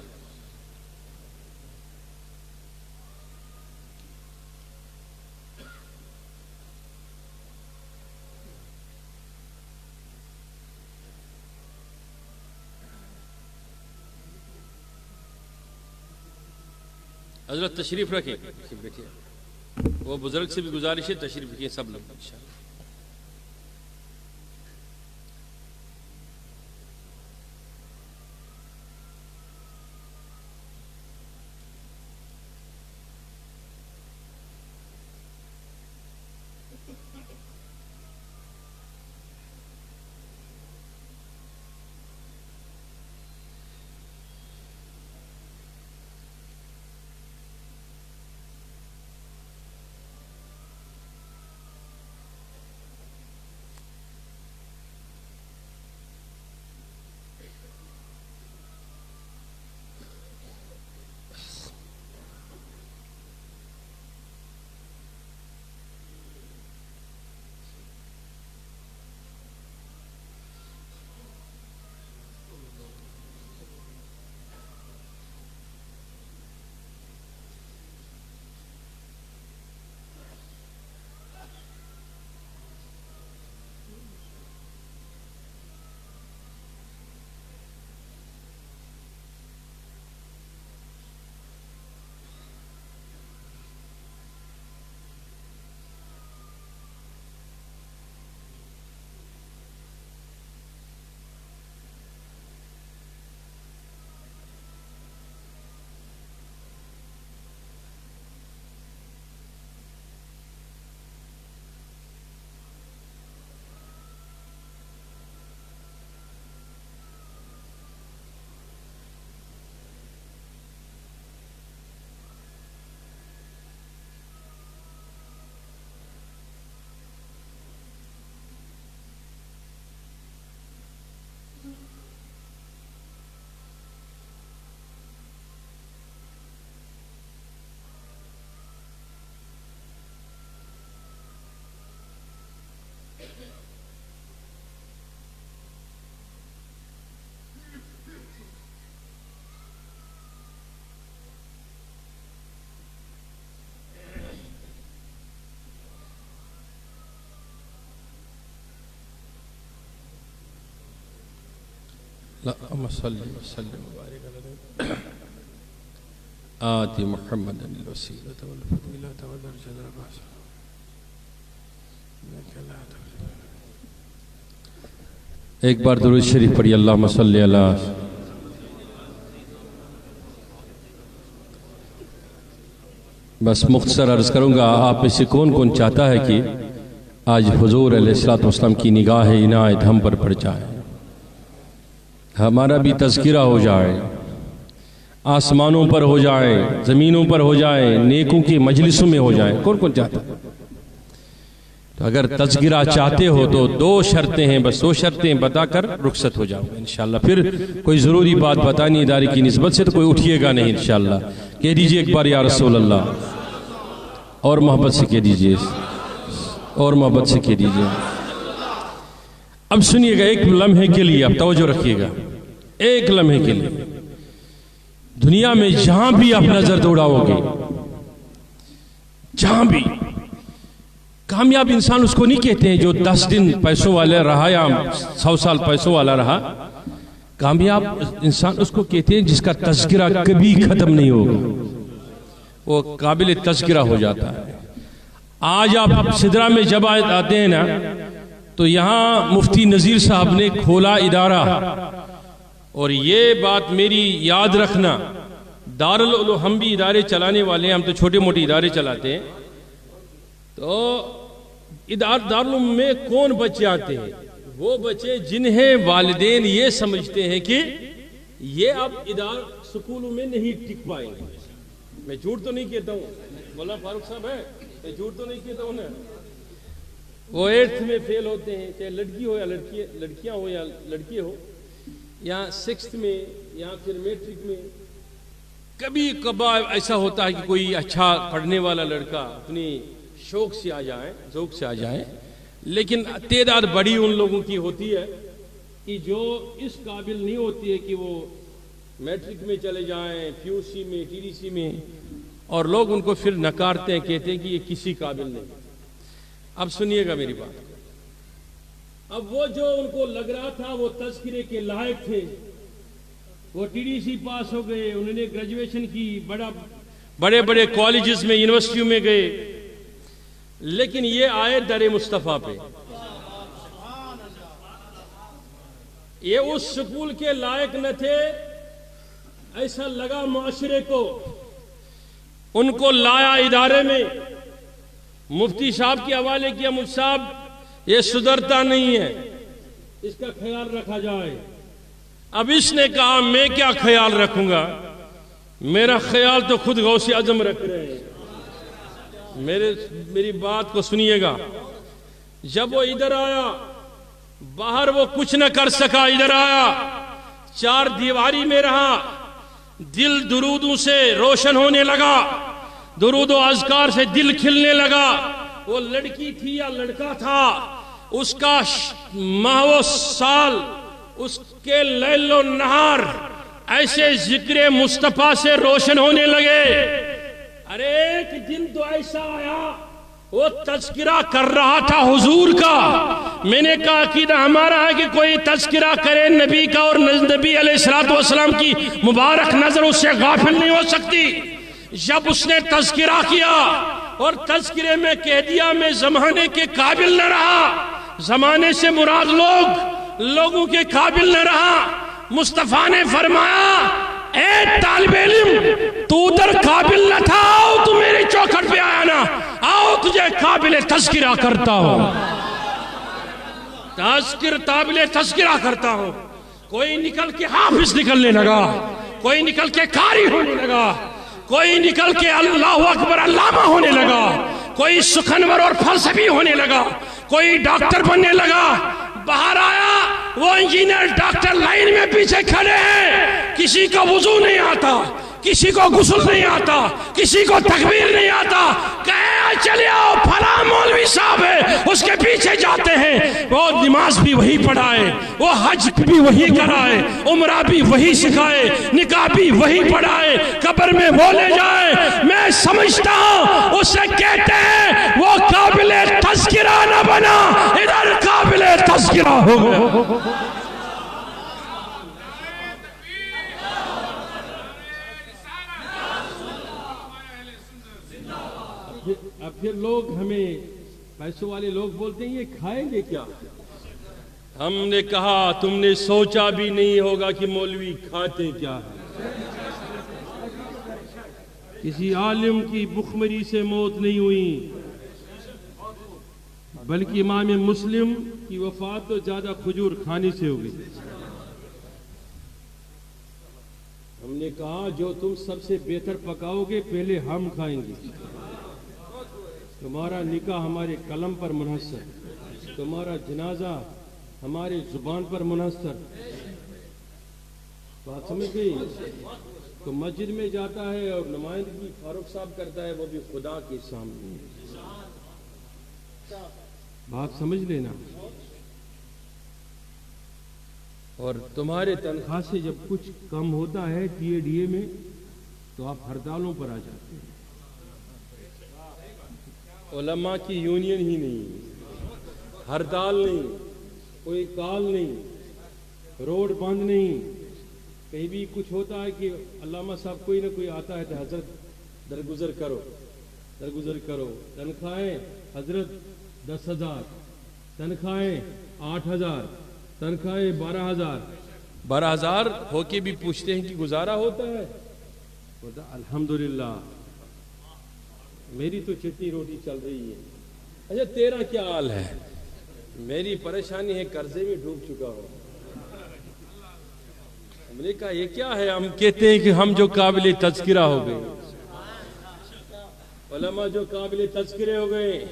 حضرت تشریف رکھیں، بیٹھیے، وہ بزرگ سے بھی گزارش ہے تشریف رکھیں سب لوگ انشاءاللہ۔ اللهم صل وسلم وبارك على آتِ محمد الوسیلۃ والفضیلۃ والدرجۃ العظیمہ. ایک بار درود شریف پڑھی. اللہم صلی علی. بس مختصر عرض کروں گا، آپ میں سے کون کون چاہتا ہے کہ آج حضور علیہ الصلوۃ والسلام کی نگاہ عنایت ہم پر پڑ جائے، ہمارا بھی تذکرہ ہو جائے، آسمانوں پر ہو جائے، زمینوں پر ہو جائے، نیکوں کی مجلسوں میں ہو جائے؟ کون کون چاہتا ہے؟ تو اگر تذکرہ چاہتے ہو تو دو شرطیں ہیں، بس دو شرطیں بتا کر رخصت ہو جاؤ انشاءاللہ. پھر کوئی ضروری بات بتانی ادارے کی نسبت سے تو کوئی اٹھیے گا نہیں انشاءاللہ. کہہ دیجئے ایک بار یا رسول اللہ، اور محبت سے کہہ دیجئے، اور محبت سے کہہ دیجئے. اب سنیے گا، ایک لمحے کے لیے اب توجہ رکھیے گا، ایک لمحے کے لیے دنیا میں جہاں بھی آپ نظر دوڑاؤ گے، جہاں بھی، کامیاب انسان اس کو نہیں کہتے ہیں جو 10 دن پیسوں والا رہا یا 100 سال پیسوں والا رہا. کامیاب انسان اس کو کہتے ہیں جس کا تذکرہ کبھی ختم نہیں ہوگا، وہ قابل تذکرہ ہو جاتا ہے. آج آپ سدرہ میں جب آتے ہیں نا تو یہاں مفتی نذیر صاحب نے کھولا ادارہ، اور یہ بات میری یاد رکھنا، دارالعلوم ہم بھی ادارے چلانے والے ہیں، ہم تو چھوٹے موٹے ادارے چلاتے ہیں. تو دارالعلوم میں کون بچے آتے ہیں؟ وہ بچے جنہیں والدین یہ سمجھتے ہیں کہ یہ اب سکولوں میں نہیں ٹک پائیں گے. میں جھوٹ تو نہیں کہتا ہوں، مولانا فاروق صاحب ہے، میں جھوٹ تو نہیں کہتا ہوں نا. وہ 8th میں فیل ہوتے ہیں، چاہے لڑکی ہو یا لڑکیاں ہو یا لڑکے ہو، یا 6th میں یا پھر میٹرک میں. کبھی کبھار ایسا ہوتا ہے کہ کوئی اچھا پڑھنے والا لڑکا اپنی شوق سے آ جائے، ذوق سے آ جائے، لیکن تعداد بڑی ان لوگوں کی ہوتی ہے کہ جو اس قابل نہیں ہوتی ہے کہ وہ میٹرک میں چلے جائیں، PUC میں، TDC میں، اور لوگ ان کو پھر نکارتے ہیں، کہتے ہیں کہ یہ کسی قابل نہیں. اب سنیے گا میری بات. اب وہ جو ان کو لگ رہا تھا وہ تذکرے کے لائق تھے، وہ TDC پاس ہو گئے، انہوں نے گریجویشن کی، بڑے بڑے کالجز میں، یونیورسٹیوں میں گئے، لیکن یہ آئے در مصطفیٰ پہ. یہ اس سکول کے لائق نہ تھے، ایسا لگا معاشرے کو. ان کو لایا ادارے میں، مفتی صاحب کے حوالے کیا، مفتی صاحب یہ سدھرتا نہیں ہے، اس کا خیال رکھا جائے. اب اس نے کہا میں کیا خیال رکھوں گا، میرا خیال تو خود غوث اعظم رکھ رہے ہیں. میری بات کو سنیے گا. جب وہ ادھر آیا، باہر وہ کچھ نہ کر سکا، ادھر آیا، 4 دیواری میں رہا، دل درودوں سے روشن ہونے لگا، درود و اذکار سے دل کھلنے لگا. وہ لڑکی تھی یا لڑکا تھا، اس کا ماہ و سال، اس کے لیل و نہار ایسے ذکر مصطفیٰ سے روشن ہونے لگے. ارے ایک دن تو ایسا آیا، وہ تذکرہ کر رہا تھا حضور کا. میں نے کہا عقیدہ ہمارا ہے کہ کوئی تذکرہ کرے نبی کا اور نبی علیہ الصلوۃ والسلام کی مبارک نظر اس سے غافل نہیں ہو سکتی. جب اس نے تذکرہ کیا اور تذکرے میں کہہ دیا میں زمانے کے قابل نہ رہا، زمانے سے مراد لوگوں کے قابل نہ رہا، مصطفیٰ نے فرمایا اے طالب علم تو ادھر قابل نہ تھا، آؤ تو میری چوکھٹ پہ آیا نا، آؤ تجھے قابل تذکرہ کرتا ہوں، قابل تذکرہ کرتا ہوں. کوئی نکل کے حافظ نکلنے لگا، کوئی نکل کے قاری ہونے لگا، کوئی نکل کے اللہ اکبر علامہ ہونے لگا، کوئی سخنور اور فلسفی ہونے لگا، کوئی ڈاکٹر بننے لگا. باہر آیا، وہ انجینئر ڈاکٹر لائن میں پیچھے کھڑے ہیں، کسی کو وضو نہیں آتا، کسی کو غسل نہیں آتا، کسی کو تکبیر نہیں آتا. کہے چلے آؤ فلاں مولوی صاحب ہے، اس کے پیچھے جاتے ہیں، وہ نماز بھی وہی پڑھائے، وہ حج بھی وہی کرائے، عمرہ بھی وہی سکھائے، نکاح بھی وہی پڑھائے، قبر میں وہ لے جائے. میں سمجھتا ہوں اسے کہتے ہیں وہ قابل تذکرہ نہ بنا، ادھر قابل تذکرہ ہو گیا. اب پھر لوگ ہمیں پیسوں والے لوگ بولتے ہیں یہ کھائیں گے کیا؟ ہم نے کہا تم نے سوچا بھی نہیں ہوگا کہ مولوی کھاتے کیا ہے۔ کسی عالم کی بخمری سے موت نہیں ہوئی، بلکہ امام مسلم کی وفات تو زیادہ کھجور کھانے سے ہو گئی۔ ہم نے کہا جو تم سب سے بہتر پکاؤ گے پہلے ہم کھائیں گے۔ تمہارا نکاح ہمارے قلم پر منحصر، تمہارا جنازہ ہماری زبان پر منحصر۔ بات سمجھ گئی؟ تو مسجد میں جاتا ہے اور نمائندگی فاروق صاحب کرتا ہے، وہ بھی خدا کے سامنے۔ بات سمجھ لینا۔ اور تمہارے تنخواہ سے جب کچھ کم ہوتا ہے ٹی اے ڈی اے میں تو آپ ہڑتالوں پر آ جاتے ہیں۔ علماء کی یونین ہی نہیں، ہڑتال نہیں، کوئی کال نہیں، روڈ بند نہیں، کہیں بھی کچھ ہوتا ہے کہ علامہ صاحب کوئی نہ کوئی آتا ہے تو حضرت درگزر کرو، درگزر کرو۔ تنخواہیں حضرت 10,000، تنخواہیں 8,000، تنخواہیں 12,000، 12,000 ہو کے بھی پوچھتے ہیں کہ گزارا ہوتا ہے؟ الحمدللہ میری تو چٹنی روٹی چل رہی ہے۔ اچھا تیرا کیا حال ہے؟ میری پریشانی ہے قرضے میں ڈوب چکا ہوں۔ ہم نے کہا یہ کیا ہے؟ ہم کہتے ہیں کہ ہم جو قابل تذکرہ ہو گئے، علماء جو قابل تذکرے ہو گئے۔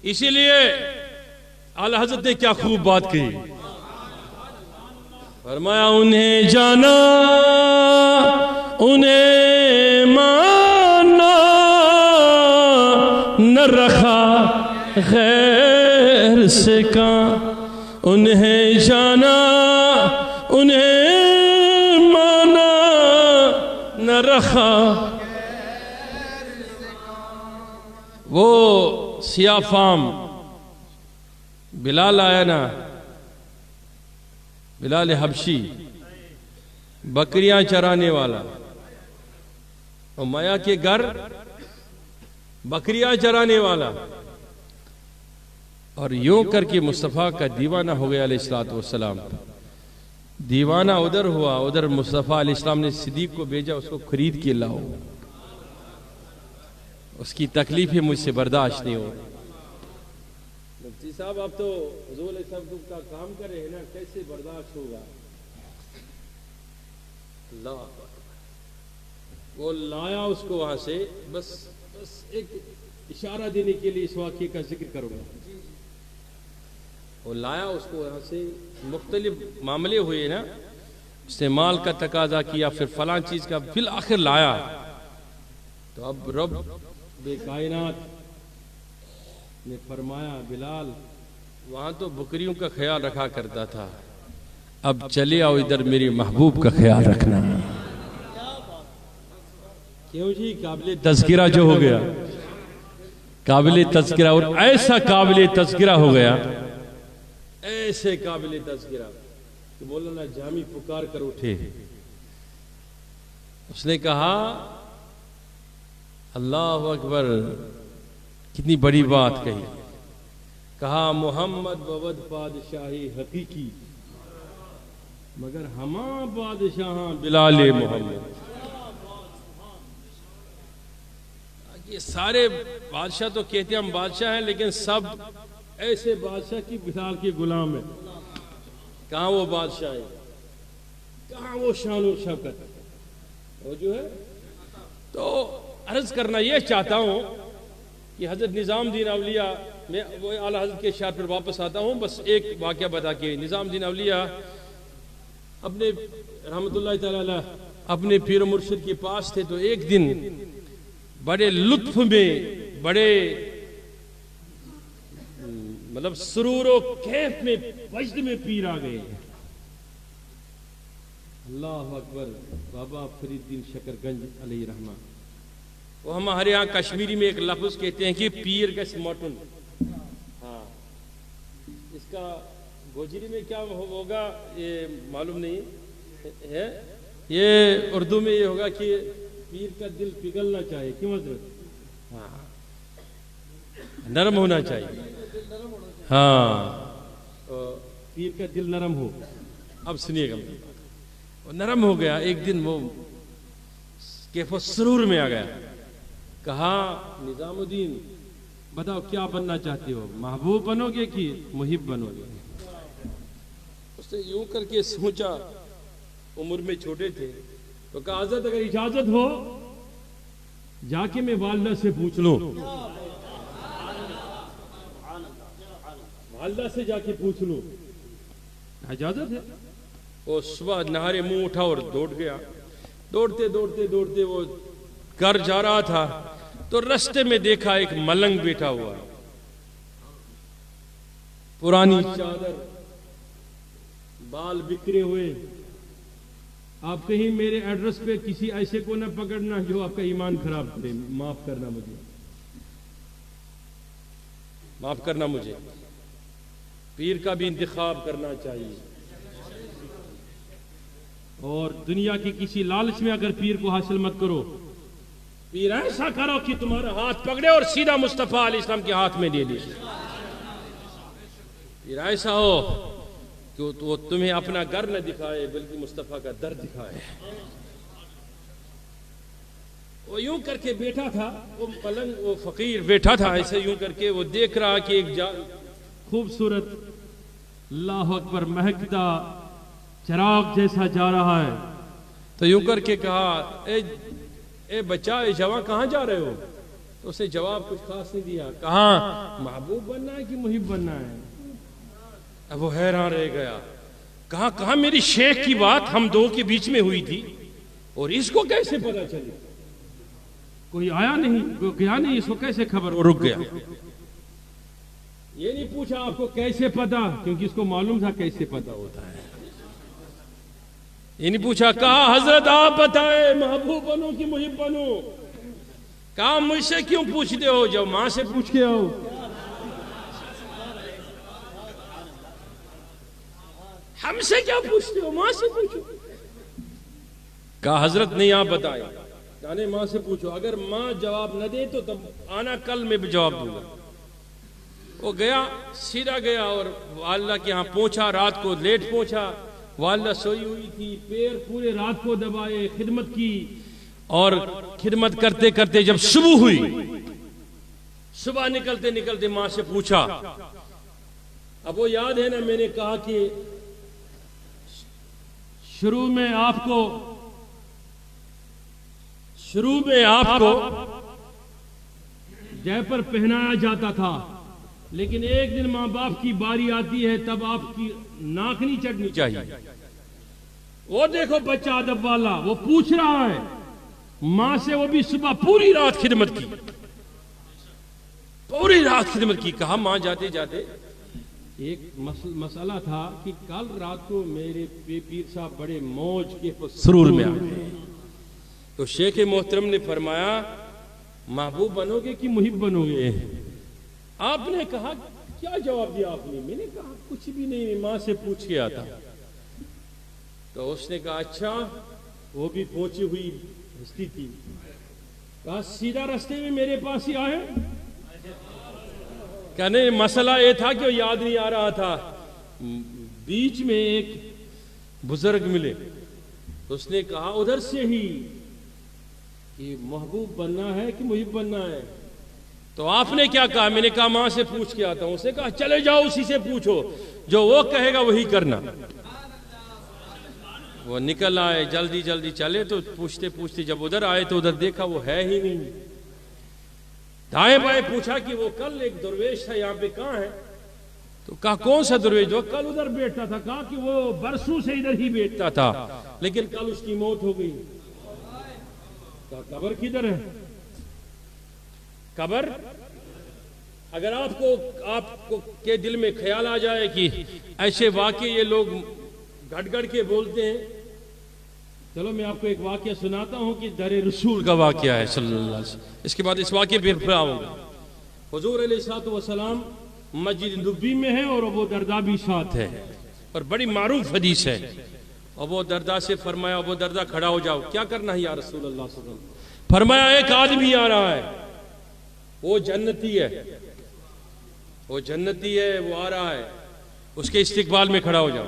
اسی لیے اعلیٰ حضرت نے کیا خوب بات کہی، فرمایا انہیں جانا انہیں مانا نہ رکھا غیر سے کہاں، انہیں جانا انہیں مانا نہ رکھا۔ وہ سیاہ فام بلال آیا نا، بلال حبشی، بکریاں چرانے والا، امیہ کے گھر بکریاں چرانے والا، اور یوں کر کے مصطفیٰ کا دیوانہ ہو گیا علیہ السلام۔ دیوانہ ادھر ہوا، ادھر مصطفیٰ علیہ السلام نے صدیق کو بھیجا اس کو خرید کے لاؤ، اس کی تکلیفیں مجھ سے برداشت نہیں ہو۔ مفتی صاحب آپ تو حضور علیہ السلام کا کام کر رہے ہیں نا، کیسے برداشت ہوگا؟ اللہ وہ لایا اس کو وہاں سے، بس ایک اشارہ دینے کے لیے اس واقعے کا ذکر کروں گا۔ وہ لایا اس کو وہاں سے، مختلف معاملے ہوئے نا، اس نے مال کا تقاضا کیا، پھر فلاں چیز کا، پھر آخر لایا۔ تو اب رب بے کائنات نے فرمایا بلال وہاں تو بکریوں کا خیال رکھا کرتا تھا، اب چلے آؤ ادھر میری محبوب کا خیال رکھنا۔ کیوں جی؟ قابل تذکرہ جو ہو گیا، قابل تذکرہ، اور ایسا قابل تذکرہ ہو گیا، ایسے قابل تذکرہ کہ مولانا جامی پکار کر اٹھے۔ اس نے کہا اللہ اکبر، کتنی بڑی بات کہی، کہا محمد بود بادشاہی حقیقی مگر ہماں بادشاہاں بلال محمد۔ یہ سارے بادشاہ تو کہتے ہیں ہم بادشاہ ہیں، لیکن سب ایسے بادشاہ کی بلال کے غلام ہیں۔ کہاں وہ بادشاہ ہے، کہاں وہ شان و شوکت، وہ جو ہے۔ تو عرض کرنا یہ چاہتا ہوں کہ حضرت نظام الدین اولیاء، میں وہ اعلیٰ حضرت کے اشعار پر واپس آتا ہوں، بس ایک واقعہ بتا کے۔ نظام الدین اولیاء اپنے رحمت اللہ تعالی علیہ اپنے پیر و مرشد کے پاس تھے، تو ایک دن بڑے لطف میں، بڑے مطلب سرور و کیف میں، وجد میں پیر آ گئے۔ اللہ اکبر، بابا فرید الدین شکرگنج علیہ رحمہ۔ وہ ہمارے ہاں کشمیری میں ایک لفظ کہتے ہیں کہ پیر کا سماٹن، ہاں اس کا گوجری میں کیا ہوگا یہ معلوم نہیں ہے، یہ اردو میں یہ ہوگا کہ پیر کا دل پگھلنا چاہے، کیوں حضرت؟ ہاں نرم ہونا چاہیے. ہاں پیر کا دل نرم ہو. اب سنیے گا وہ نرم ہو گیا. ایک دن وہ کیف و سرور میں آ گیا. کہا نظام الدین بتاؤ کیا بننا چاہتے ہو, محبوب بنو گے کہ محب بنو گے؟ اس نے یوں کر کے سوچا, عمر میں چھوٹے تھے, تو کہا حضرت اگر اجازت ہو جا کے میں والدہ سے پوچھ لوں. والدہ سے جا کے پوچھ لوں, اجازت ہے؟ وہ صبح نہارے منہ اٹھا اور دوڑ گیا. دوڑتے دوڑتے دوڑتے وہ گھر جا رہا تھا تو رستے میں دیکھا ایک ملنگ بیٹھا ہوا, پرانی چادر, بال بکھرے ہوئے. آپ کہیں میرے ایڈریس پہ کسی ایسے کو نہ پکڑنا جو آپ کا ایمان خراب کرے. معاف کرنا مجھے, معاف کرنا مجھے. پیر کا بھی انتخاب کرنا چاہیے, اور دنیا کی کسی لالچ میں اگر پیر کو حاصل مت کرو. پیر ایسا کرو کہ تمہارا ہاتھ پکڑے اور سیدھا مصطفیٰ علیہ السلام کے ہاتھ میں دے دے. پیر ایسا ہو کہ وہ تمہیں اپنا گھر نہ دکھائے بلکہ مصطفیٰ کا در دکھائے. وہ یوں کر کے بیٹھا تھا, وہ پلنگ, وہ فقیر بیٹھا تھا ایسے یوں کر کے. وہ دیکھ رہا کہ ایک خوبصورت, اللہ اکبر, مہکتا چراغ جیسا جا رہا ہے. تو یوں کر کے کہا اے بچہ, اے جوان, کہاں جا رہے ہو؟ تو اسے جواب کچھ خاص نہیں دیا. کہاں محبوب بننا ہے کہ محب بننا ہے؟ اب وہ حیران رہ گیا. کہاں میری شیخ کی بات ہم دو کے بیچ میں ہوئی تھی اور اس کو کیسے پتا چلی؟ کوئی آیا نہیں, کوئی گیا نہیں, اس کو کیسے خبر؟ وہ رک گیا. یہ نہیں پوچھا آپ کو کیسے پتا, کیونکہ اس کو معلوم تھا کیسے پتا ہوتا ہے. یہ نہیں پوچھا, کہا حضرت آپ بتائیں محبوب بنو کہ محب بنو؟ کہا مجھ سے کیوں پوچھتے ہو, جب ماں سے پوچھ کے آؤ. ہم سے کیا پوچھتے ہو, ماں سے پوچھو. کہا حضرت نہیں آپ بتائیں. کہا ماں سے پوچھو, اگر ماں جواب نہ دے تو تب آنا, کل میں بھی جواب دوں گا. وہ گیا, سیدھا گیا اور والدہ کے ہاں پہنچا. رات کو لیٹ پہنچا, والدہ سوئی ہوئی تھی. پیر پورے رات کو دبائے, خدمت کی, اور خدمت کرتے کرتے جب صبح ہوئی, صبح نکلتے نکلتے ماں سے پوچھا. اب وہ یاد ہے نا, میں نے کہا کہ شروع میں آپ کو جیپر پہنایا جاتا تھا, لیکن ایک دن ماں باپ کی باری آتی ہے تب آپ کی ناک نہیں چڑھنی چاہیے. وہ دیکھو بچہ ادب والا, وہ پوچھ رہا ہے ماں سے. وہ بھی صبح پوری رات خدمت کی, پوری رات خدمت کی. کہا ماں جاتے جاتے ایک مسئلہ تھا کہ کل رات کو میرے پیر صاحب بڑے موج کے سرور میں آ گئے. تو شیخ محترم نے فرمایا محبوب بنو گے کہ محب بنو گے؟ آپ نے کہا کیا جواب دیا آپ نے؟ میں نے کہا کچھ بھی نہیں, ماں سے پوچھ کے آتا. تو اس نے کہا اچھا, وہ بھی پہنچی ہوئی ہستی تھی. کہا سیدھا رستے میں میرے پاس ہی آئے. کہنے مسئلہ یہ تھا کہ وہ یاد نہیں آ رہا تھا. بیچ میں ایک بزرگ ملے, اس نے کہا ادھر سے ہی کہ محبوب بننا ہے کہ محب بننا ہے؟ تو آپ نے کیا کہا؟ میں نے کہا ماں سے پوچھ کے آتا ہوں. اس نے کہا چلے جاؤ اسی سے پوچھو, جو وہ کہے گا وہی کرنا. وہ نکل آئے, جلدی جلدی چلے. تو پوچھتے پوچھتے جب ادھر آئے تو ادھر دیکھا وہ ہے ہی نہیں. دائیں بائیں پوچھا کہ وہ کل ایک درویش تھا یہاں پہ, کہاں ہے؟ تو کہا کون سا درویش؟ جو کل ادھر بیٹھتا تھا. کہا کہ وہ برسوں سے ادھر ہی بیٹھتا تھا, لیکن کل اس کی موت ہو گئی. کہا قبر کدھر ہے؟ قبر اگر آپ کو کے دل میں خیال آ جائے کہ ایسے واقعے یہ لوگ گھڑ گھڑ کے بولتے ہیں, چلو میں آپ کو ایک واقعہ سناتا ہوں کہ در رسول کا واقعہ ہے صلی اللہ علیہ وسلم. اس کے بعد اس واقعے پھر آؤں گا. حضور علیہ الصلوۃ والسلام مسجد نبوی میں ہے اور ابو درداء بھی ساتھ ہے, اور بڑی معروف حدیث ہے. ابو درداء سے فرمایا ابو درداء کھڑا ہو جاؤ. کیا کرنا ہے یا رسول اللہ صلی اللہ علیہ وسلم؟ فرمایا ایک آدمی آ رہا ہے, وہ جنتی ہے، وہ جنتی ہے، وہ آ رہا ہے، اس کے استقبال میں کھڑا ہو جاؤ۔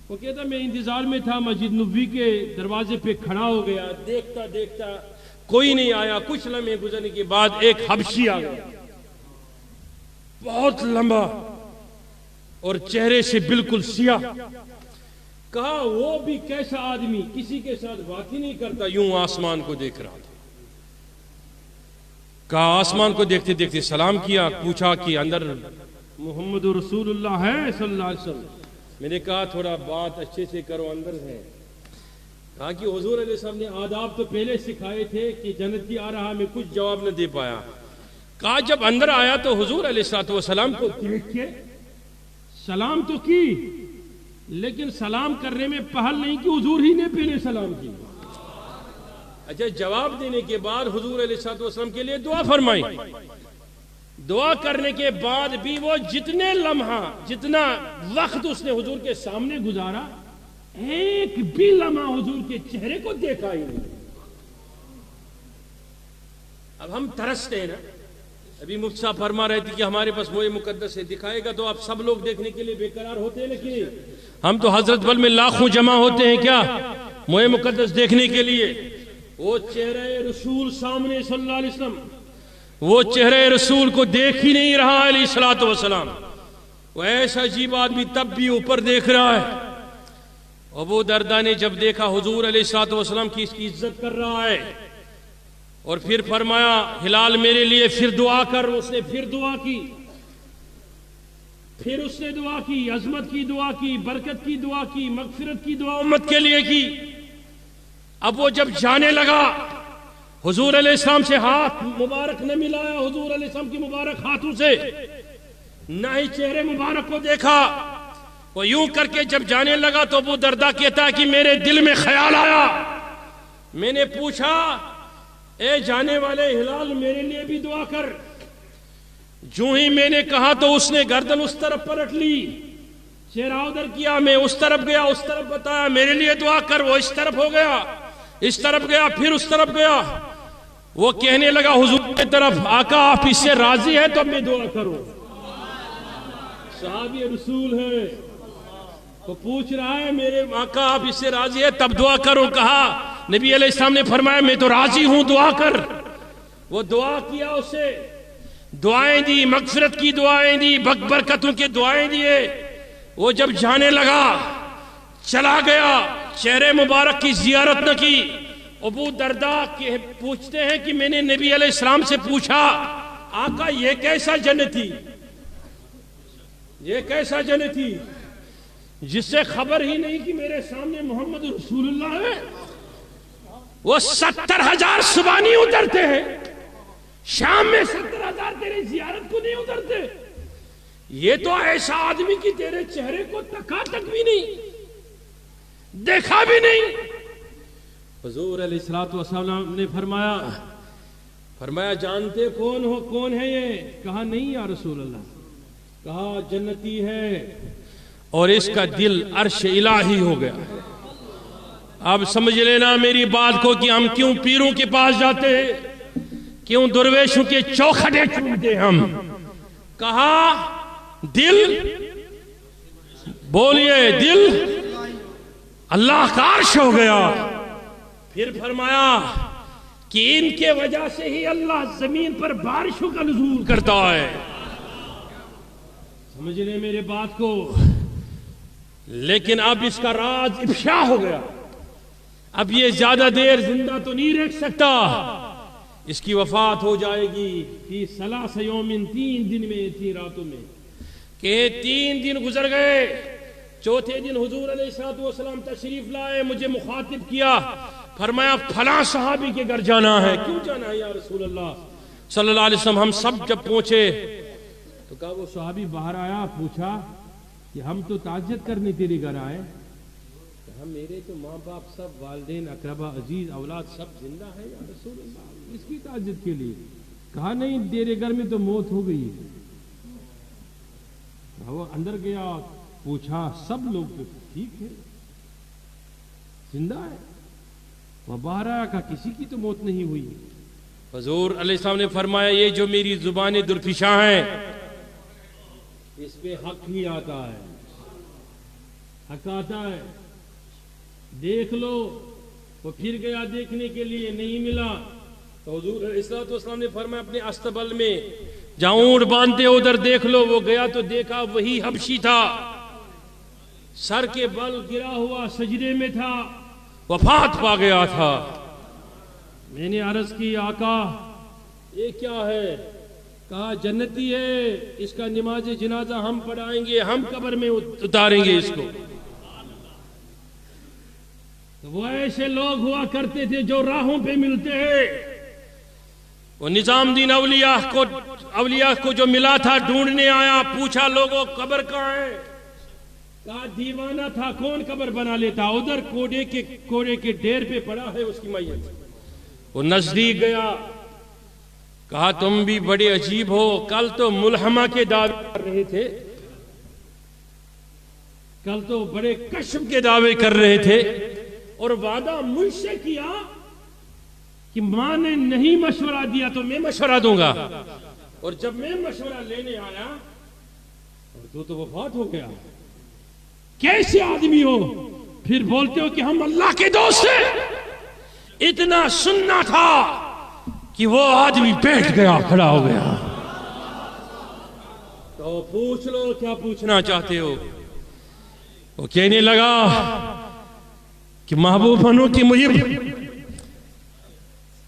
وہ کہتا میں انتظار میں تھا، مسجد نبوی کے دروازے پہ کھڑا ہو گیا، دیکھتا دیکھتا کوئی نہیں آیا، کچھ لمحے گزرنے کے بعد ایک حبشی آ گیا، بہت لمبا اور چہرے سے بالکل سیاہ۔ کہا وہ بھی کیسا آدمی، کسی کے ساتھ بات ہی نہیں کرتا، یوں آسمان کو دیکھ رہا تھا۔ کہا آسمان کو دیکھتے دیکھتے سلام کیا، پوچھا کہ اندر محمد رسول اللہ ہے صلی اللہ علیہ وسلم؟ میں نے کہا تھوڑا بات اچھے سے کرو، اندر ہے۔ کہا کہ حضور علیہ السلام نے آداب تو پہلے سکھائے تھے کہ جنتی آ رہا، میں کچھ جواب نہ دے پایا۔ کہا جب اندر آیا تو حضور علیہ السلام کو دیکھ کے سلام تو کی، لیکن سلام کرنے میں پہل نہیں کی، حضور ہی نے پہلے سلام کی۔ اچھا، جواب دینے کے بعد حضور علیہ السلام کے لیے دعا فرمائی۔ دعا کرنے کے بعد بھی وہ جتنے لمحہ، جتنا وقت اس نے حضور کے سامنے گزارا، ایک بھی لمحہ حضور کے چہرے کو دیکھا ہی نہیں۔ اب ہم ترستے ہیں نا، ابھی مفتی صاحب فرما رہے تھے کہ ہمارے پاس موئے مقدس ہے، دکھائے گا تو آپ سب لوگ دیکھنے کے لیے بے قرار ہوتے ہیں، لیکن ہم تو حضرت بل میں لاکھوں جمع ہوتے ہیں کیا موئے مقدس دیکھنے کے لیے؟ وہ چہرہ رسول سامنے صلی اللہ علیہ وسلم، وہ چہرہ رسول کو دیکھ ہی نہیں رہا علیہ الصلوۃ والسلام۔ وہ ایسا عجیب آدمی تب بھی اوپر دیکھ رہا ہے۔ ابو دردہ نے جب دیکھا حضور علیہ الصلوۃ والسلام کی اس کی عزت کر رہا ہے، اور پھر فرمایا ہلال میرے لیے پھر دعا کر۔ اس نے پھر دعا کی، پھر اس نے دعا کی، عظمت کی دعا کی، برکت کی دعا کی، مغفرت کی دعا امت کے لیے کی۔ اب وہ جب جانے لگا، حضور علیہ السلام سے ہاتھ مبارک نہ ملایا، حضور علیہ السلام کی مبارک ہاتھوں سے نہ ہی چہرے مبارک کو دیکھا۔ وہ یوں کر کے جب جانے لگا تو ابو دردہ کہتا ہے کہ میرے دل میں خیال آیا، میں نے پوچھا اے جانے والے ہلال میرے لیے بھی دعا کر۔ جو ہی میں نے کہا تو اس نے گردن اس طرف پلٹ لی، چہرہ ادھر کیا، میں اس طرف گیا، اس طرف بتایا میرے لیے دعا کر، وہ اس طرف ہو گیا، اس طرف گیا، پھر اس طرف گیا۔ وہ کہنے لگا حضور کی طرف، آقا آپ اس سے راضی ہیں تو میں دعا کروں؟ صحابی رسول ہے، وہ پوچھ رہا ہے میرے آقا آپ اس سے راضی ہے تب دعا کروں؟ کہا نبی علیہ السلام نے فرمایا میں تو راضی ہوں، دعا کر۔ وہ دعا کیا، اسے دعائیں دی، مغفرت کی دعائیں دی، برکتوں کے دعائیں دیے۔ وہ جب جانے لگا چلا گیا، چہرے مبارک کی زیارت نہ کی۔ ابو دردہ پوچھتے ہیں کہ میں نے نبی علیہ السلام سے پوچھا آقا یہ کیسا جنتی، یہ کیسا جنتی جس سے خبر ہی نہیں کہ میرے سامنے محمد رسول اللہ ہے؟ وہ 70,000 سبانی اترتے ہیں، شام میں 70,000 تیری زیارت کو نہیں اترتے، یہ تو ایسا آدمی کی تیرے چہرے کو تکا تک بھی نہیں دیکھا بھی نہیں۔ حضور علیہ السلام نے فرمایا جانتے کون ہو، کون ہے یہ؟ کہا نہیں یا رسول اللہ۔ کہا جنتی ہے، اور اس کا دل عرش الہی ہو گیا۔ اب سمجھ لینا میری بات کو کہ ہم کیوں پیروں کے پاس جاتے ہیں، کیوں درویشوں کے چوکھٹے چومتے ہم۔ کہا دل، بولیے دل اللہ کا عرش ہو گیا۔ پھر فرمایا کہ ان کے وجہ سے ہی اللہ زمین پر بارشوں کا نزول کرتا ہے۔ سمجھ لیں میرے بات کو، لیکن اب اس کا راز افشا ہو گیا، اب یہ زیادہ دیر زندہ تو نہیں رہ سکتا، اس کی وفات ہو جائے گی فی ثلاث یوم، 3 دن میں، 3 راتوں میں۔ کہ 3 دن گزر گئے، چوتھے دن حضور علیہ السلام تشریف لائے، مجھے مخاطب کیا، فرمایا فلاں صحابی کے گھر جانا ہے۔ کیوں جانا ہے یا رسول اللہ صلی اللہ علیہ وسلم؟ ہم سب جب پہنچے تو کہا وہ صحابی باہر آیا، پوچھا کہ ہم تو تعزیت کرنے تیرے گھر آئے۔ کہا میرے تو ماں باپ سب، والدین، اقربا، عزیز، اولاد سب زندہ ہے یا رسول اللہ، اس کی تعزیت کے لیے۔ کہا نہیں تیرے گھر میں تو موت ہو گئی۔ وہ اندر گیا، پوچھا سب لوگ تو ٹھیک ہے، زندہ ہے۔ وہ باہر آیا، کہا کسی کی تو موت نہیں ہوئی۔ حضور علیہ السلام نے فرمایا یہ جو میری زبان درپیشاں ہیں اس پہ حق ہی آتا ہے، حق آتا ہے، دیکھ لو۔ وہ پھر گیا دیکھنے کے لیے، نہیں ملا تو حضور علیہ السلام نے فرمایا اپنے استبل میں جہاں اونٹ باندھتے ادھر دیکھ لو۔ وہ گیا تو دیکھا وہی حبشی تھا، سر کے بل گرا ہوا سجدے میں تھا، وفات پا گیا تھا۔ میں نے عرض کی آقا یہ کیا ہے؟ کہا جنتی ہے، اس کا نماز جنازہ ہم پڑھائیں گے، ہم قبر میں اتاریں گے اس کو۔ تو وہ ایسے لوگ ہوا کرتے تھے جو راہوں پہ ملتے ہیں۔ وہ نظام الدین اولیاء کو جو ملا تھا ڈھونڈنے آیا، پوچھا لوگوں قبر کہاں ہے؟ کہا دیوانہ تھا، کون قبر بنا لیتا؟ ادھر کوڑے کے ڈھیر پہ پڑا ہے اس کی میت۔ وہ نزدیک گیا، کہا تم بھی بڑے عجیب ہو، کل تو ملحمہ کے دعوے کر رہے تھے، کل تو بڑے کشف کے دعوے کر رہے تھے، اور وعدہ مجھ سے کیا کہ ماں نے نہیں مشورہ دیا تو میں مشورہ دوں گا، اور جب میں مشورہ لینے آیا تو وفات ہو گیا۔ کیسے آدمی ہو؟ پھر بولتے ہو کہ ہم اللہ کے دوست ہیں۔ اتنا سننا تھا کہ وہ آدمی بیٹھ گیا، کھڑا ہو گیا۔ تو پوچھ لو کیا پوچھنا چاہتے ہو۔ وہ کہنے لگا کہ محبوب بنو کی محب،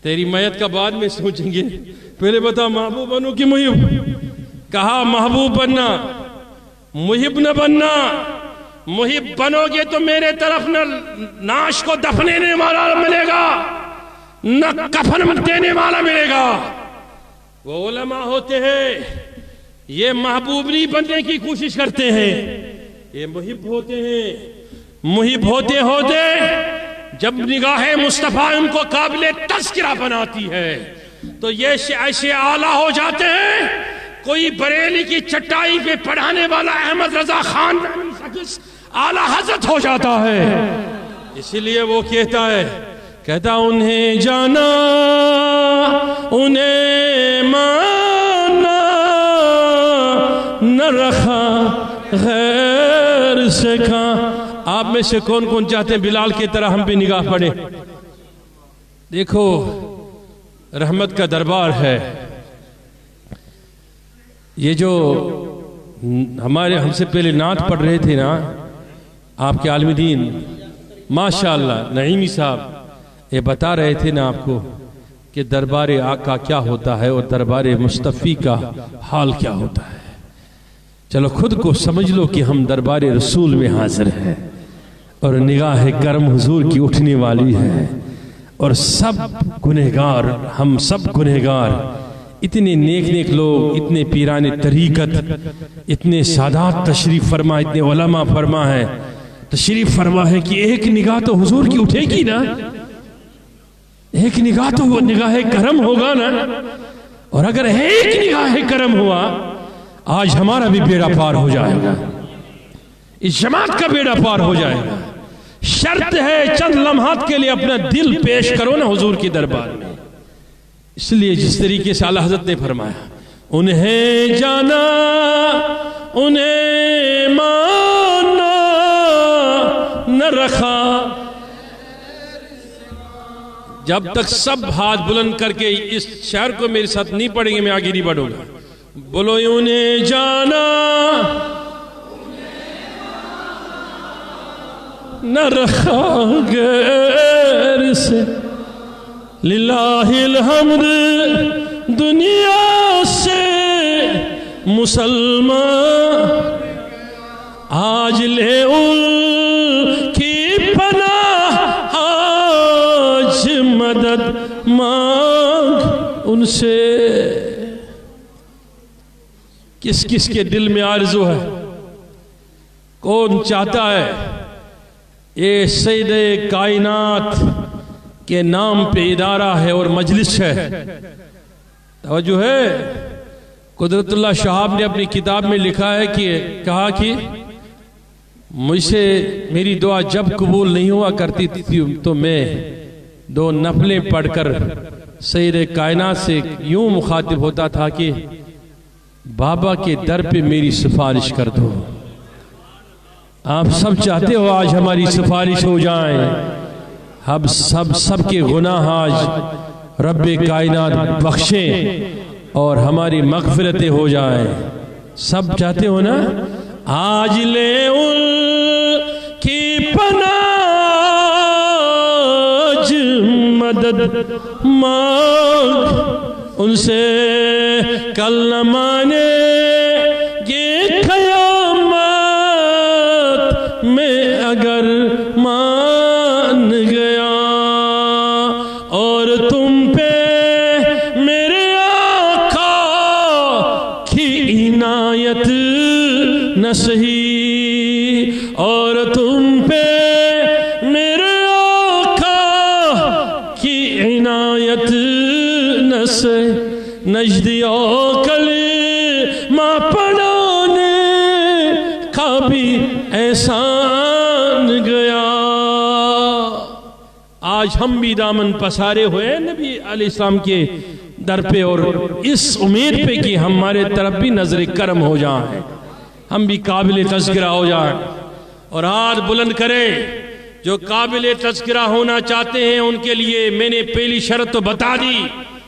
تیری میت کا بعد میں سوچیں گے، پہلے بتا محبوب بنو کی محب۔ کہا محبوب بننا، محب نہ بننا۔ محب بنو گے تو میرے طرف نہ ناش کو دفنانے والا ملے گا، نہ کفن دینے والا ملے گا۔ وہ علماء ہوتے ہیں، یہ محبوب نہیں بننے کی کوشش کرتے ہیں، یہ محب ہوتے ہیں۔ محب ہوتے ہوتے جب نگاہ مصطفیٰ ان کو قابل تذکرہ بناتی ہے تو یہ ایسے اعلیٰ ہو جاتے ہیں، کوئی بریلی کی چٹائی پہ پڑھانے والا احمد رضا خان اعلیٰ حضرت ہو جاتا ہے۔ اسی لیے وہ کہتا انہیں جانا انہیں مانا، نہ رکھا غیر سے کھاں۔ آپ میں سے کون کون چاہتے ہیں بلال کی طرح ہم پہ نگاہ پڑے؟ دیکھو رحمت کا دربار ہے۔ یہ جو ہم سے پہلے نعت پڑھ رہے تھے نا آپ کے عالم دین، ماشاءاللہ نعیمی صاحب، یہ بتا رہے تھے نا آپ کو کہ دربار آقا کیا ہوتا ہے اور دربار مصطفی کا حال کیا ہوتا ہے۔ چلو خود کو سمجھ لو کہ ہم دربار رسول میں حاضر ہیں، اور نگاہ کرم حضور کی اٹھنے والی ہے، اور سب گنہگار، ہم سب گنہگار، اتنے نیک لوگ، اتنے پیران طریقت، اتنے سادات تشریف فرما، اتنے علماء فرما ہے، تشریف فرما ہے کہ ایک نگاہ تو حضور کی اٹھے گی نا، ایک نگاہ تو وہ نگاہ کرم ہوگا نا۔ اور اگر ایک نگاہ کرم ہوا، آج ہمارا بھی بیڑا پار ہو جائے گا، اس جماعت کا بیڑا پار ہو جائے گا۔ شرط ہے چند لمحات کے لیے اپنا دل پیش کرو نا حضور کی دربار میں۔ اس لیے جس طریقے سے اعلیٰ حضرت نے فرمایا انہیں جانا انہیں مانا، نہ رکھا۔ جب تک سب ہاتھ بلند کر کے اس شعر کو میرے ساتھ نہیں پڑھیں گے میں آگے نہیں بڑھوں گا۔ بولو انہیں جانا نہ رکھا غیر سے، للہ الحمد دنیا سے مسلمان آج لے ان کی پناہ، آج مدد مانگ ان سے۔ کس کس کے دل میں آرزو ہے؟ کون چاہتا ہے یہ سید کائنات کے نام پہ ادارہ ہے اور مجلس ہے؟ توجہ ہے؟ قدرت اللہ شہاب نے اپنی کتاب میں لکھا ہے کہ کہا کہ مجھ سے میری دعا جب قبول نہیں ہوا کرتی تھی تو میں 2 نفلیں پڑھ کر سید کائنات سے یوں مخاطب ہوتا تھا کہ بابا کے در پہ میری سفارش کر دو. آپ سب چاہتے ہو آج ہماری سفارش ہو جائیں. اب سب کے گناہ آج رب کائنات بخشیں اور ہماری مغفرتیں ہو جائیں. سب چاہتے ہو نا؟ آج لے ان کی پناہ مدد مانگ، ان سے کل نہ مانے یہ قیامت میں اگر مان گیا. اور تم پہ میرے آقا کی عنایت نہ سہی، اور تم پہ میرے آقا کی عنایت نہ سہی. نجدی او کلمہ پڑھانے کا بھی احسان گیا. آج ہم بھی دامن پسارے ہوئے نبی علیہ السلام کے در پہ، اور اس امید پہ کہ ہمارے طرف بھی نظر کرم ہو جائیں، ہم بھی قابل تذکرہ ہو جائیں. اور ہاتھ بلند کریں جو قابل تذکرہ ہونا چاہتے ہیں. ان کے لیے میں نے پہلی شرط تو بتا دی،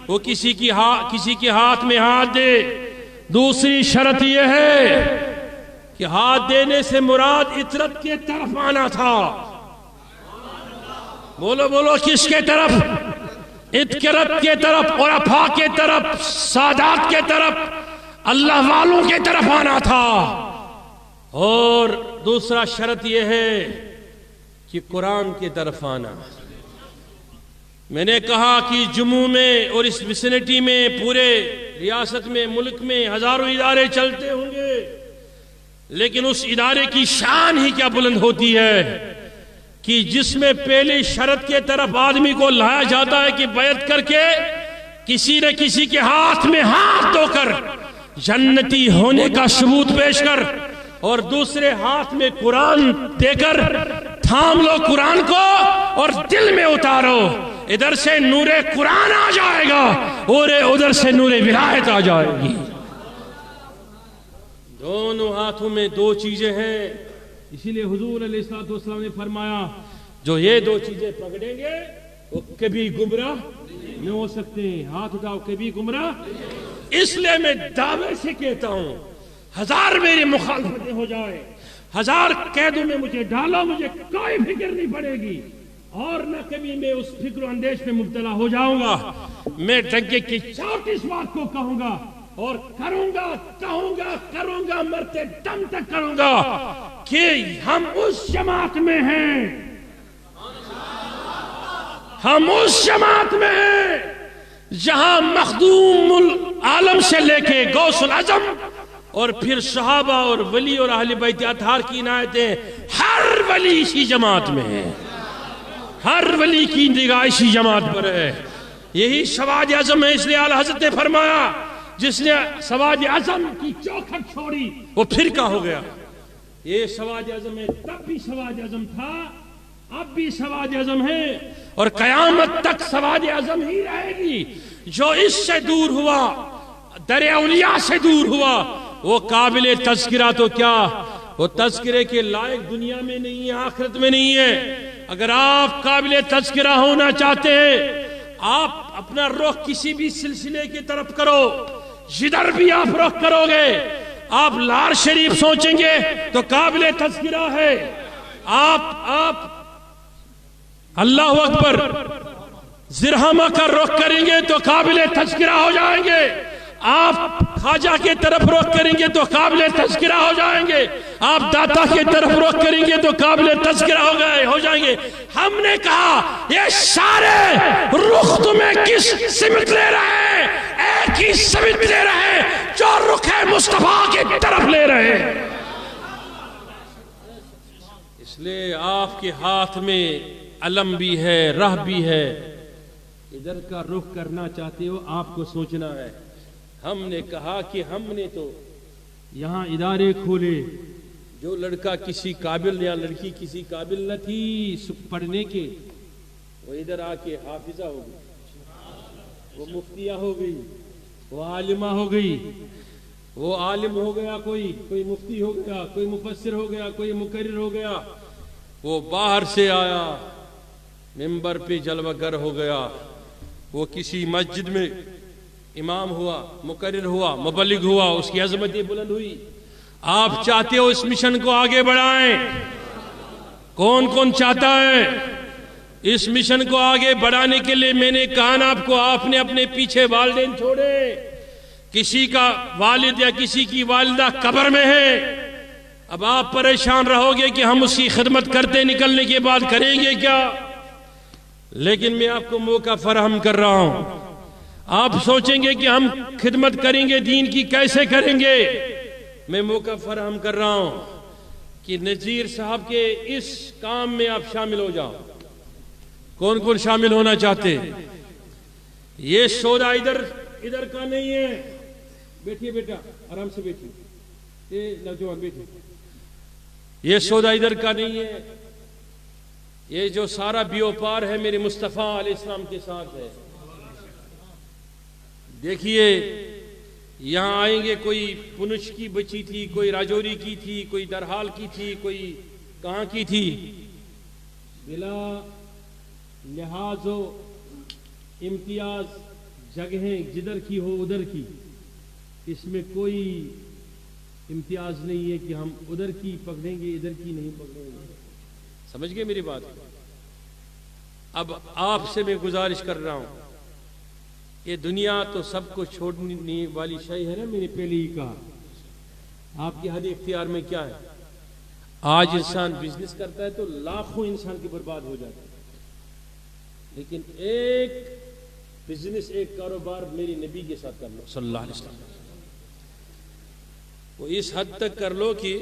وہ کسی کے ہاتھ میں ہاتھ دے. دوسری شرط یہ ہے کہ ہاتھ دینے سے مراد اطرت کے طرف آنا تھا. بولو بولو، کس کے طرف؟ اطرت کے طرف، عرفاء کے طرف، سادات کے طرف، اللہ والوں کے طرف آنا تھا. اور دوسرا شرط یہ ہے کہ قرآن کی طرف آنا. میں نے کہا کہ جموں میں اور اس وسنٹی میں، پورے ریاست میں، ملک میں ہزاروں ادارے چلتے ہوں گے، لیکن اس ادارے کی شان ہی کیا بلند ہوتی ہے کہ جس میں پہلی شرط کے طرف آدمی کو لایا جاتا ہے کہ بیعت کر کے کسی نہ کسی کے ہاتھ میں ہاتھ دھو کر جنتی ہونے کا ثبوت پیش کر، اور دوسرے ہاتھ میں قرآن دے کر تھام لو قرآن کو اور دل میں اتارو. ادھر سے نور قرآن آ جائے گا اور ادھر سے نور ولایت آ جائے گی. دونوں ہاتھوں میں دو چیزیں ہیں. اسی لیے حضور علیہ السلام نے فرمایا جو یہ دو چیزیں پکڑیں گے وہ کبھی گمراہ نہیں ہو سکتے. ہاتھ اٹھاؤ، کبھی گمراہ. اس لیے میں دعوے سے کہتا ہوں، ہزار میری مخالفتیں ہو جائے، ہزار قیدوں میں مجھے ڈالو، مجھے کوئی فکر نہیں پڑے گی، اور نہ کبھی میں اس فکر و اندیش میں مبتلا ہو جاؤں گا. میں ڈنکے کی چوٹ اس بات کو کہوں گا اور کروں گا، کہوں گا، کروں گا، مرتے دم تک کروں گا کہ ہم اس جماعت میں ہیں، ہم اس جماعت میں ہیں جہاں مخدوم العالم سے لے کے غوث العظم اور پھر صحابہ اور ولی اور اہل بیت اطہار کی عنایتیں، ہر ولی اسی جماعت میں ہے، ہر ولی کی نگاہ اسی جماعت پر ہے. یہی سواد اعظم ہے. اس لیے اعلیٰ حضرت نے فرمایا جس نے سواد اعظم کی چوکھٹ چھوڑی وہ پھرقہ ہو گیا. یہ سواد اعظم ہے، تب بھی سواد اعظم تھا، اب بھی سواد اعظم ہے، اور قیامت تک سواد اعظم ہی رہے گی. جو اس سے دور ہوا، در اولیاء سے دور ہوا، وہ قابل تذکرہ تو کیا، وہ تذکرے کے لائق دنیا میں نہیں ہے، آخرت میں نہیں ہے. اگر آپ قابل تذکرہ ہونا چاہتے ہیں، آپ اپنا رخ کسی بھی سلسلے کی طرف کرو، جدھر بھی آپ رخ کرو گے، آپ لار شریف سوچیں گے تو قابل تذکرہ ہے. آپ اللہ اکبر زرہمہ کا رخ کریں گے تو قابل تذکرہ ہو جائیں گے. آپ خواجہ کے طرف رخ کریں گے تو قابل تذکرہ ہو جائیں گے. آپ داتا کے طرف رخ کریں گے تو قابل تذکرہ ہو جائیں گے. ہم نے کہا یہ سارے رخ تمہیں کس سمت لے رہے ہیں؟ ایک ہی سمت لے رہے ہیں جو رخ مصطفیٰ کی طرف لے رہے ہیں. اس لیے آپ کے ہاتھ میں علم بھی ہے، راہ بھی ہے. ادھر کا رخ کرنا چاہتے ہو آپ کو سوچنا ہے. ہم نے کہا کہ ہم نے تو یہاں ادارے کھولے، جو لڑکا کسی قابل یا لڑکی کسی قابل نہ تھی پڑھنے کے، وہ ادھر آ کے حافظہ ہو گئی. وہ مفتیہ ہو گئی، وہ عالمہ ہو گئی، وہ عالم ہو گیا، کوئی مفتی ہو گیا، کوئی مفسر ہو گیا، کوئی مقرر ہو گیا، وہ باہر سے آیا ممبر پہ جلوہ گر ہو گیا، وہ کسی مسجد میں امام ہوا، مقرر ہوا، مبلغ ہوا، اس کی عظمتیں بلند ہوئی۔ آپ چاہتے ہو اس مشن کو آگے بڑھائیں؟ کون کون چاہتا ہے اس مشن کو آگے بڑھانے کے لیے؟ میں نے کہا نا آپ کو، آپ نے اپنے پیچھے والدین چھوڑے، کسی کا والد یا کسی کی والدہ قبر میں ہے، اب آپ پریشان رہو گے کہ ہم اس کی خدمت کرتے نکلنے کے بعد کریں گے کیا؟ لیکن میں آپ کو موقع فراہم کر رہا ہوں۔ آپ سوچیں گے کہ ہم خدمت کریں گے دین کی، کیسے کریں گے؟ میں موقع فراہم کر رہا ہوں کہ نذیر صاحب کے اس کام میں آپ شامل ہو جاؤ۔ کون کون شامل ہونا چاہتے ہیں؟ یہ سودا ادھر کا نہیں ہے، بیٹھیے بیٹا، آرام سے بیٹھیے، یہ نوجوان بیٹھیے، یہ سودا ادھر کا نہیں ہے، یہ جو سارا بیوپار ہے میرے مصطفیٰ علیہ السلام کے ساتھ ہے۔ دیکھیے یہاں آئیں گے، کوئی پنچ کی بچی تھی، کوئی راجوری کی تھی، کوئی درحال کی تھی، کوئی کہاں کی تھی، بلا لحاظ و امتیاز جگہیں جدھر کی ہو ادھر کی، اس میں کوئی امتیاز نہیں ہے کہ ہم ادھر کی پکڑیں گے ادھر کی نہیں پکڑیں گے۔ سمجھ گئے میری بات؟ اب آپ سے میں گزارش کر رہا ہوں، یہ دنیا تو سب کو چھوڑنے والی شے ہے نا، میں نے پہلے ہی کہا۔ آپ کی حد اختیار میں کیا ہے؟ آج انسان بزنس کرتا ہے تو لاکھوں انسان کی برباد ہو جاتا ہے، لیکن ایک بزنس، ایک کاروبار میری نبی کے ساتھ کر لو صلی اللہ علیہ وسلم، وہ اس حد تک کر لو کہ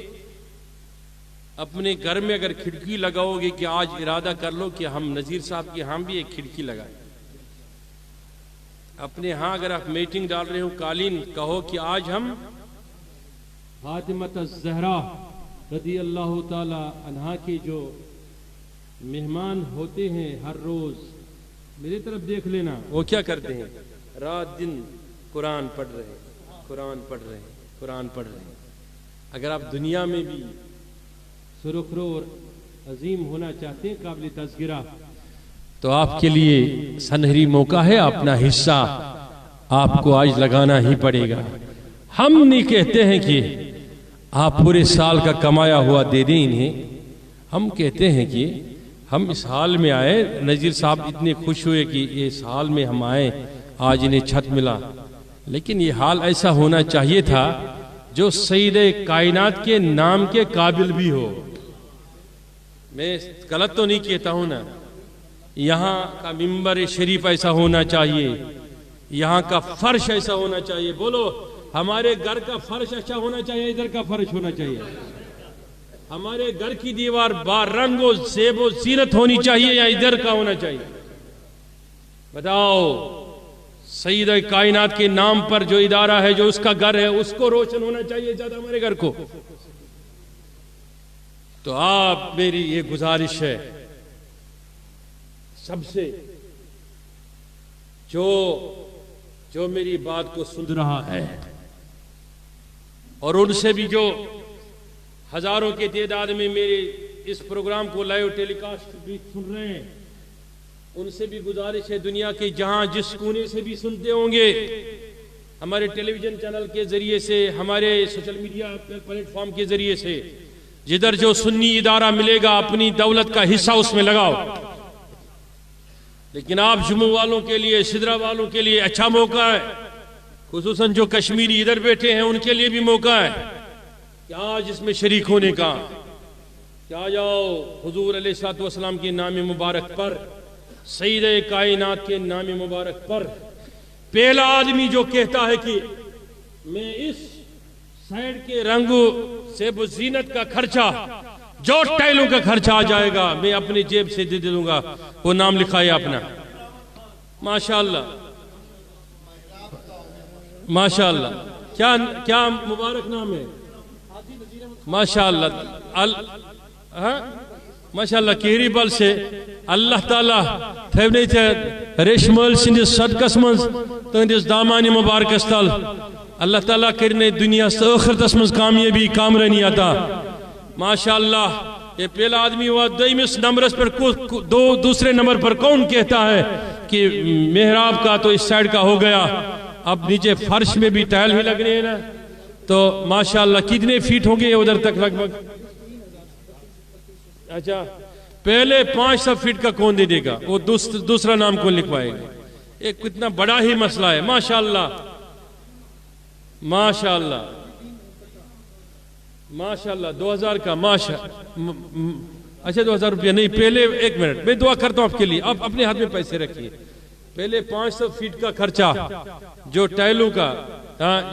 اپنے گھر میں اگر کھڑکی لگاؤ گے کہ آج ارادہ کر لو کہ ہم نذیر صاحب کی ہم بھی ایک کھڑکی لگائیں، اپنے ہاں اگر آپ میٹنگ ڈال رہے ہو قالین، کہو کہ آج ہم فاطمہ الزہرا رضی اللہ تعالی عنہا کے جو مہمان ہوتے ہیں ہر روز، میری طرف دیکھ لینا، وہ کیا کرتے ہیں؟ رات دن قرآن پڑھ رہے ہیں، قرآن پڑھ رہے ہیں، قرآن پڑھ رہے ہیں۔ اگر آپ دنیا میں بھی سرخرو اور عظیم ہونا چاہتے ہیں، قابل تذکرہ، تو آپ کے لیے سنہری موقع ہے، اپنا حصہ آپ کو آج لگانا ہی پڑے گا۔ ہم نہیں کہتے ہیں کہ آپ پورے سال کا کمایا ہوا دے دیں انہیں، ہم کہتے ہیں کہ ہم اس حال میں آئے، نذیر صاحب اتنے خوش ہوئے کہ اس حال میں ہم آئے، آج انہیں چھت ملا، لیکن یہ حال ایسا ہونا چاہیے تھا جو سید کائنات کے نام کے قابل بھی ہو۔ میں غلط تو نہیں کہتا ہوں نا، یہاں کا ممبر شریف ایسا ہونا چاہیے، یہاں کا فرش ایسا ہونا چاہیے۔ بولو، ہمارے گھر کا فرش اچھا ہونا چاہیے، ادھر کا فرش ہونا چاہیے، ہمارے گھر کی دیوار بارنگ و زیب و زینت ہونی چاہیے یا ادھر کا ہونا چاہیے؟ بتاؤ، سید کائنات کے نام پر جو ادارہ ہے، جو اس کا گھر ہے، اس کو روشن ہونا چاہیے زیادہ ہمارے گھر کو۔ تو آپ میری یہ گزارش ہے سب سے، جو میری بات کو سن رہا ہے اور ان سے بھی جو ہزاروں کے تعداد میں میرے اس پروگرام کو لائیو ٹیلی کاسٹ بھی سن رہے ہیں، ان سے بھی گزارش ہے، دنیا کے جہاں جس کونے سے بھی سنتے ہوں گے، ہمارے ٹیلی ویژن چینل کے ذریعے سے، ہمارے سوشل میڈیا پلیٹ فارم کے ذریعے سے، جدھر جو سنی ادارہ ملے گا اپنی دولت کا حصہ اس میں لگاؤ۔ لیکن آپ جموں والوں کے لیے، سدرا والوں کے لیے اچھا موقع ہے، خصوصاً جو کشمیری ادھر بیٹھے ہیں ان کے لیے بھی موقع ہے کہ آج اس میں شریک ہونے کا، کہ آ جاؤ حضور علیہ الصلوۃ والسلام کے نام مبارک پر، سید کائنات کے نام مبارک پر، پہلا آدمی جو کہتا ہے کہ میں اس سائڈ کے رنگ سے زینت کا خرچہ، جو ٹائلوں کا خرچہ آ جائے گا، میں اپنی جیب سے دے دوں گا، وہ نام لکھائے اپنا۔ ماشاءاللہ ماشاءاللہ، کیا مبارک نام ہے؟ ماشاءاللہ، ماشاءاللہ کیری بل سے اللہ تعالیٰ تھے تھے ریشمل سندس صدقس من تہندس دامانی مبارکس تل اللہ تعالیٰ کرنے دنیا سے آخرتس من کامیابی کامرانی عطا ماشاءاللہ. یہ پہلا آدمی ہوا. دویمس نمبرس پر دوسرے نمبر پر کون کہتا ہے کہ محراب کا تو اس سائیڈ کا ہو گیا, اب نیچے فرش میں بھی ٹائل ہی لگنے ہیں نا, تو ماشاءاللہ کتنے فیٹ ہوں گے ادھر تک لگ بھگ؟ اچھا پہلے 500 فیٹ کا کون دے دے گا؟ وہ دوسرا نام کون لکھوائے گا؟ ایک کتنا بڑا ہی مسئلہ ہے. ماشاءاللہ ماشاءاللہ ماشاءاللہ 2000 کا اچھا 2000 روپیہ نہیں, پہلے ایک منٹ میں دعا کرتا ہوں آپ کے لیے, آپ اپنے ہاتھ میں پیسے رکھیے. پہلے 500 فیٹ کا خرچہ جو ٹائلوں کا,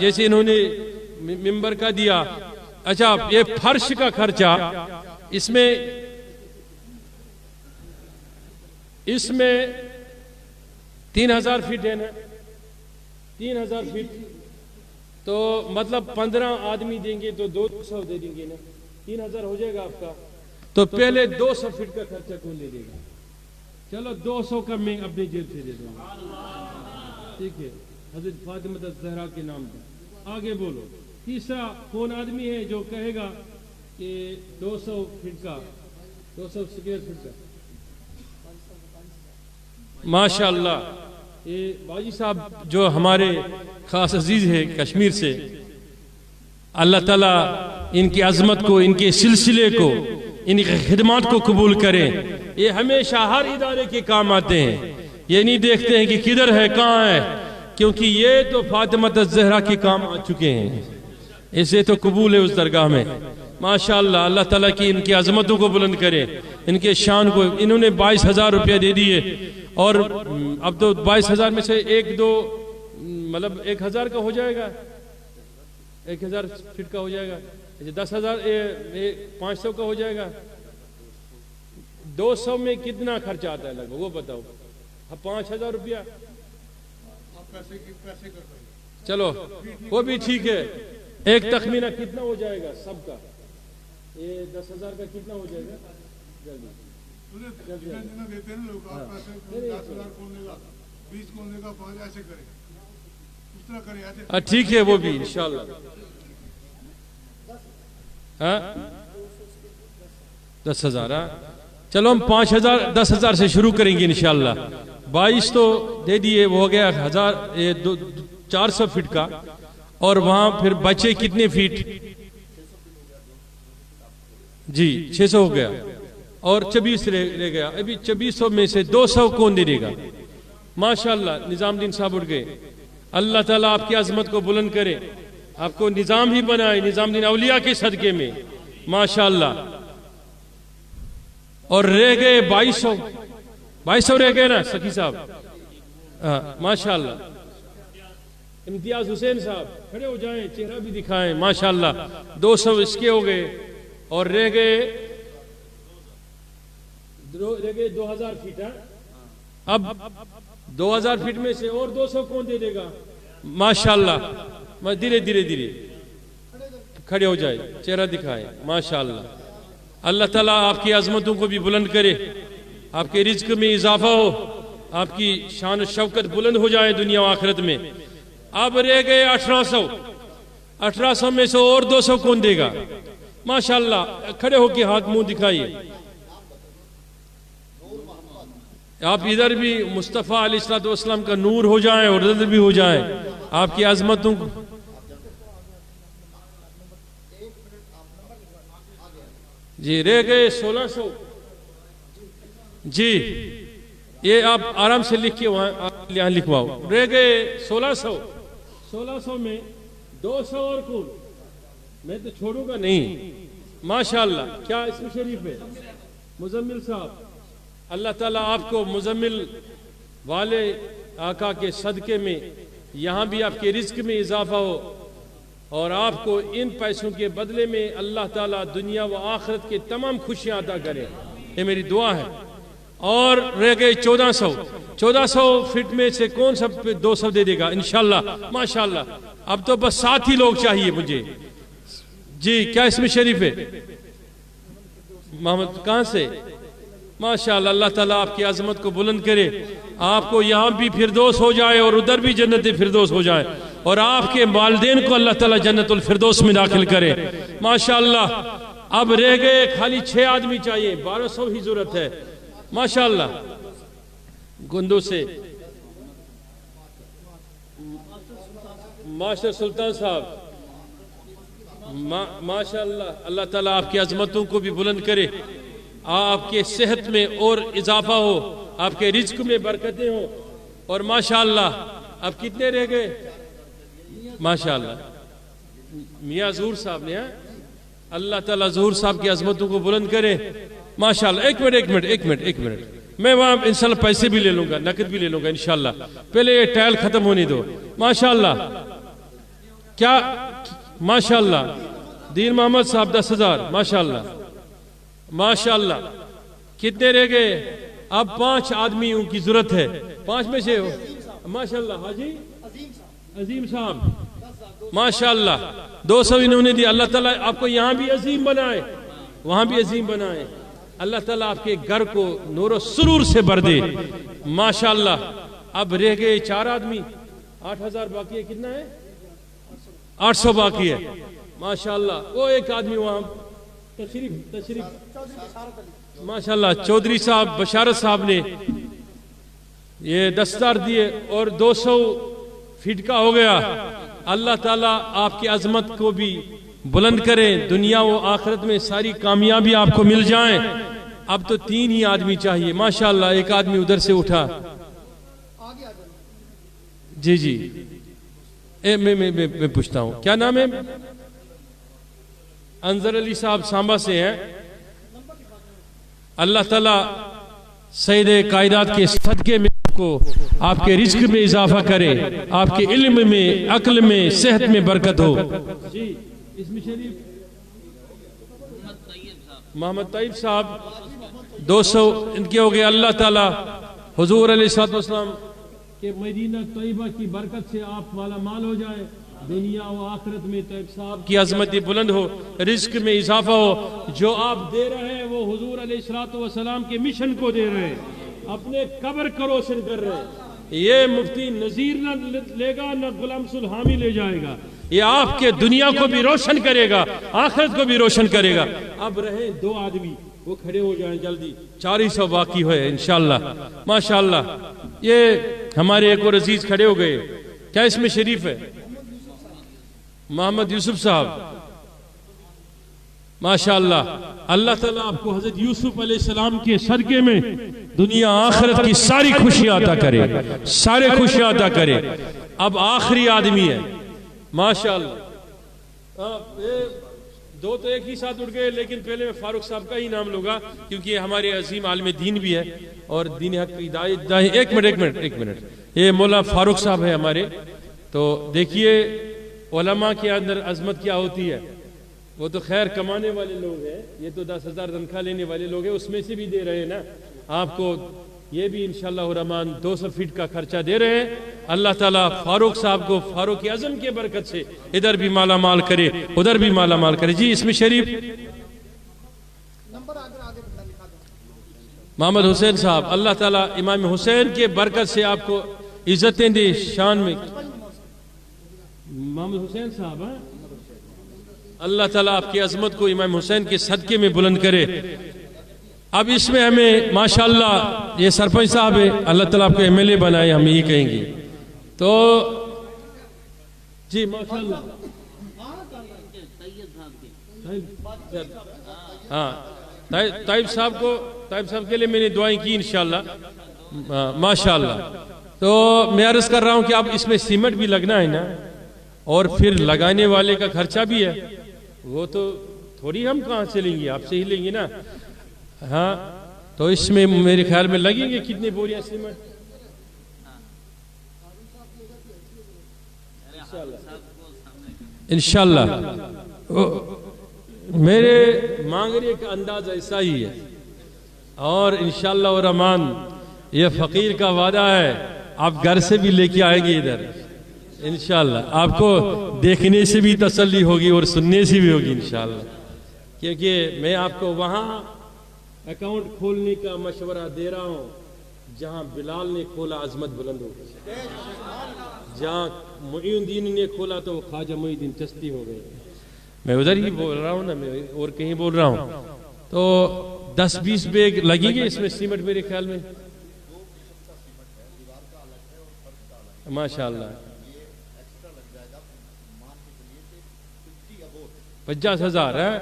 جیسے انہوں نے ممبر کا دیا. اچھا یہ فرش کا خرچہ, اس میں 3000 فیٹ ہے نا, 3000 فیٹ تو مطلب 15 آدمی دیں گے تو 200 دے دیں گے نا, 3000 ہو جائے گا آپ کا. تو پہلے 200 فیٹ کا خرچہ کون دے دے گا؟ چلو 200 کا میں اپنی جیب سے دے دوں گا, ٹھیک ہے, حضرت فاطمہ الزہرا کے نام پر. آگے بولو. تیسرا کون آدمی ہے جو کہے گا کہ 200 فیٹ کا 200 سکوائر فیٹ کا؟ ماشاءاللہ یہ باجی صاحب جو ہمارے خاص عزیز ہے کشمیر سے, اللہ تعالیٰ ان کی عظمت کو, ان کے سلسلے کو, ان کی خدمات کو قبول کریں. یہ ہمیشہ ہر ادارے کے کام آتے ہیں, یہ نہیں دیکھتے ہیں کہ کدھر ہے کہاں ہے, کیونکہ یہ تو فاطمہ الزہرا کے کام آ چکے ہیں, اسے تو قبول ہے اس درگاہ میں. ماشاءاللہ اللہ تعالیٰ کی ان کی عظمتوں کو بلند کرے, ان کے شان کو. انہوں نے 22,000 روپیہ دے دیے, اور اب تو 22,000 میں سے ایک دو مطلب 1,000 کا ہو جائے گا, 1,000 فٹ کا ہو جائے گا, 10,000 500 کا ہو جائے گا. 200 میں کتنا خرچہ آتا ہے لگ بھگ وہ بتاؤ؟ 5,000 روپیہ. چلو وہ بھی ٹھیک ہے, ایک تخمینہ کتنا ہو جائے گا سب کا؟ یہ 10,000 کا کتنا ہو جائے گا؟ ٹھیک ہے وہ بھی انشاءاللہ. 10,000. چلو ہم 10,000 سے شروع کریں گے انشاءاللہ. 22 تو دے دیے, وہ ہو گیا 400 فٹ کا, اور وہاں پھر بچے کتنے فیٹ؟ جی 600 ہو گیا, اور 24 رہ گیا. ابھی 2400 میں سے 200 کون دے دے گا؟ ماشاءاللہ نظام الدین صاحب اٹھ گئے. اللہ تعالیٰ آپ کی عظمت کو بلند کرے, آپ کو نظام ہی بنائے, نظام الدین اولیاء کے صدقے میں ماشاءاللہ. اور رہ گئے 2200 رہ گئے نا سخی صاحب؟ ماشاءاللہ. امتیاز حسین صاحب کھڑے ہو جائیں, چہرہ بھی دکھائیں. ماشاءاللہ 200 اس کے ہو گئے, اور رہ گئے 2000 فیٹ. اب 2000 فیٹ میں سے اور 200 کون دے دے گا؟ ماشاءاللہ دھیرے دھیرے کھڑے ہو جائے, چہرہ دکھائیں. ماشاءاللہ اللہ تعالیٰ آپ کی عظمتوں کو بھی بلند کرے, آپ کے رزق میں اضافہ ہو, آپ کی شان و شوکت بلند ہو جائے دنیا و آخرت میں. اب رہ گئے 1800 میں سے اور 200 کون دے گا؟ ماشاءاللہ کھڑے ہو کے ہاتھ منہ دکھائیے. آپ ادھر بھی مصطفیٰ علیہ السلام کا نور ہو جائیں, اور ادھر بھی ہو جائیں. آپ کی عظمتوں کو جی رہ گئے 1600. جی یہ آپ آرام سے لکھ کے یہاں لکھواؤ. رہ گئے 1600 میں 200 اور کون؟ میں تو چھوڑوں گا نہیں. ماشاءاللہ کیا اسم شریف ہے؟ مزمل صاحب. اللہ تعالیٰ آپ کو مزمل والے آقا کے صدقے میں یہاں بھی آپ کے رزق میں اضافہ ہو, اور آپ کو ان پیسوں کے بدلے میں اللہ تعالیٰ دنیا و آخرت کے تمام خوشیاں عطا کرے, یہ میری دعا ہے. اور رہ گئے 1400 فٹ میں سے کون سا 200 دے دے گا انشاءاللہ؟ ماشاءاللہ اب تو بس 7 ہی لوگ چاہیے مجھے. جی کیا اسم شریف ہے؟ محمد کہاں سے؟ ماشاءاللہ، اللہ تعالیٰ آپ کی عظمت کو بلند کرے، آپ کو یہاں بھی فردوس ہو جائے اور ادھر بھی جنت فردوس ہو جائے، اور آپ کے والدین کو اللہ تعالیٰ جنت الفردوس میں داخل کرے۔ ماشاءاللہ، اب رہ گئے خالی 6 آدمی چاہیے، 1200 ہی ضرورت ہے۔ ماشاءاللہ، گندو سے معاشر سلطان صاحب، ماشاءاللہ، اللہ تعالیٰ آپ کی عظمتوں کو بھی بلند کرے، آپ کے صحت میں اور اضافہ ہو، آپ کے رزق میں برکتیں ہوں، اور ماشاءاللہ اب کتنے رہ گئے؟ ماشاءاللہ میاں ظہور صاحب نے، اللہ تعالیٰ ظہور صاحب کی عظمتوں کو بلند کرے۔ ماشاءاللہ، ایک منٹ، میں وہاں انشاءاللہ پیسے بھی لے لوں گا، نقد بھی لے لوں گا انشاءاللہ، پہلے یہ ٹائل ختم ہونے دو۔ ماشاءاللہ، کیا ماشاءاللہ، دین محمد صاحب 10,000، ماشاءاللہ ماشاءاللہ۔ کتنے رہ گئے؟ اب 5 آدمیوں کی ضرورت ہے، 5 میں سے ماشاءاللہ حاجی عظیم صاحب، ماشاءاللہ 200 انہوں نے دیا۔ اللہ تعالیٰ آپ کو یہاں بھی عظیم بنائے، وہاں بھی عظیم بنائے، اللہ تعالیٰ آپ کے گھر کو نور و سرور سے بھر دے۔ ماشاءاللہ، اب رہ گئے 4 آدمی، 8,000 باقی ہے، کتنا ہے؟ 800 باقی ہے۔ ماشاءاللہ، وہ ایک آدمی وہاں تشریف ماشاءاللہ چودھری صاحب بشارت صاحب نے یہ 10,000 دیے اور 200 فٹ کا ہو گیا۔ اللہ تعالیٰ آپ کی عظمت کو بھی بلند کریں، دنیا و آخرت میں ساری کامیابی آپ کو مل جائیں۔ اب تو 3 ہی آدمی چاہیے، ماشاءاللہ ایک آدمی ادھر سے اٹھا، جی میں پوچھتا ہوں کیا نام ہے؟ انظر علی صاحب سامبا سے ہیں۔ اللہ تعالیٰ سید کائنات کے صدقے میں آپ کے رزق میں اضافہ کرے، آپ کے علم میں، عقل میں، صحت میں برکت ہو۔ جی اسم شریف محمد طیب صاحب 200 ان کے ہو گئے۔ اللہ تعالیٰ حضور علیہ السلام کہ مدینہ طیبہ کی برکت سے آپ مالا مال ہو جائے، دنیا و آخرت میں طیب صاحب کی عظمت بلند ہو، رزق میں اضافہ ہو۔ جو آپ دے رہے ہیں وہ حضور علیہ السلام کے مشن کو دے رہے ہیں، اپنے قبر کو روشن کر رہے ہیں۔ یہ مفتی نذیر نہ لے گا، نہ غلام سلحامی لے جائے گا، یہ آپ کے دنیا کو بھی روشن کرے گا، آخرت کو بھی روشن کرے گا۔ اب رہے 2 آدمی، وہ کھڑے ہو جائیں جلدی، 400 باقی ہوئے انشاءاللہ۔ ماشاءاللہ، یہ ہمارے ایک اور عزیز کھڑے ہو گئے، کیا اس میں شریف ہے؟ محمد یوسف صاحب، ماشاءاللہ اللہ تعالیٰ آپ کو حضرت یوسف علیہ السلام کے صدقے میں دنیا آخرت کی ساری خوشیاں عطا کرے، سارے خوشیاں عطا کرے۔ اب آخری آدمی ہے، ماشاءاللہ 2 تو ایک ہی ساتھ اٹھ گئے، لیکن پہلے میں فاروق صاحب کا ہی نام لوں گا کیونکہ یہ ہمارے عظیم عالم دین بھی ہے اور دین حق کی ہدایت۔ ایک منٹ، یہ مولا فاروق صاحب ہے ہمارے۔ تو دیکھیے علماء کے اندر عظمت کیا ہوتی ہے، وہ تو خیر کمانے والے لوگ ہیں، یہ تو 10,000 تنخواہ لینے والے لوگ ہیں، اس میں سے بھی دے رہے ہیں نا آپ کو، یہ بھی انشاءاللہ الرحمن 200 فٹ کا خرچہ دے رہے ہیں۔ اللہ تعالیٰ فاروق صاحب کو فاروق اعظم کے برکت سے ادھر بھی مالا مال کرے، ادھر بھی مالا مال کرے۔ جی اس میں شریف محمد حسین صاحب، اللہ تعالیٰ امام حسین کے برکت سے آپ کو عزتیں دے، شان میں محمد حسین صاحب، اللہ تعالیٰ آپ کی عظمت کو امام حسین کے صدقے میں بلند کرے۔ اب اس میں ہمیں ماشاءاللہ یہ سرپنچ صاحب ہے، اللہ تعالیٰ آپ کو ایم ایل اے بنائے، ہم یہ کہیں گے تو جی ماشاءاللہ۔ ہاں طیب صاحب کے لیے میں نے دعائیں کی انشاءاللہ، ماشاءاللہ۔ تو میں عرض کر رہا ہوں کہ اب اس میں سیمنٹ بھی لگنا ہے نا، اور پھر لگانے والے کا خرچہ بھی ہے، وہ تو تھوڑی ہم کہاں سے لیں گے، آپ سے ہی لیں گے نا۔ ہاں تو اس میں میرے خیال میں لگیں گے کتنے بوریاں سیمنٹ؟ انشاءاللہ میرے مانگنے کا انداز ایسا ہی ہے، اور انشاءاللہ الرحمن یہ فقیر کا وعدہ ہے، آپ گھر سے بھی لے کے آئیں گے ادھر انشاءاللہ، آپ کو دیکھنے سے بھی تسلی ہوگی اور سننے سے بھی ہوگی انشاءاللہ، کیونکہ میں آپ کو وہاں اکاؤنٹ کھولنے کا مشورہ دے رہا ہوں، جہاں بلال نے کھولا عظمت بلند ہو گئی، جہاں معین الدین نے کھولا تو وہ خواجہ معین الدین چشتی ہو گئے۔ میں ادھر ہی بول رہا ہوں نا، میں اور کہیں بول رہا ہوں۔ تو 10-20 بیگ لگیں گے اس میں سیمنٹ میرے خیال میں، ماشاءاللہ 50,000 ہے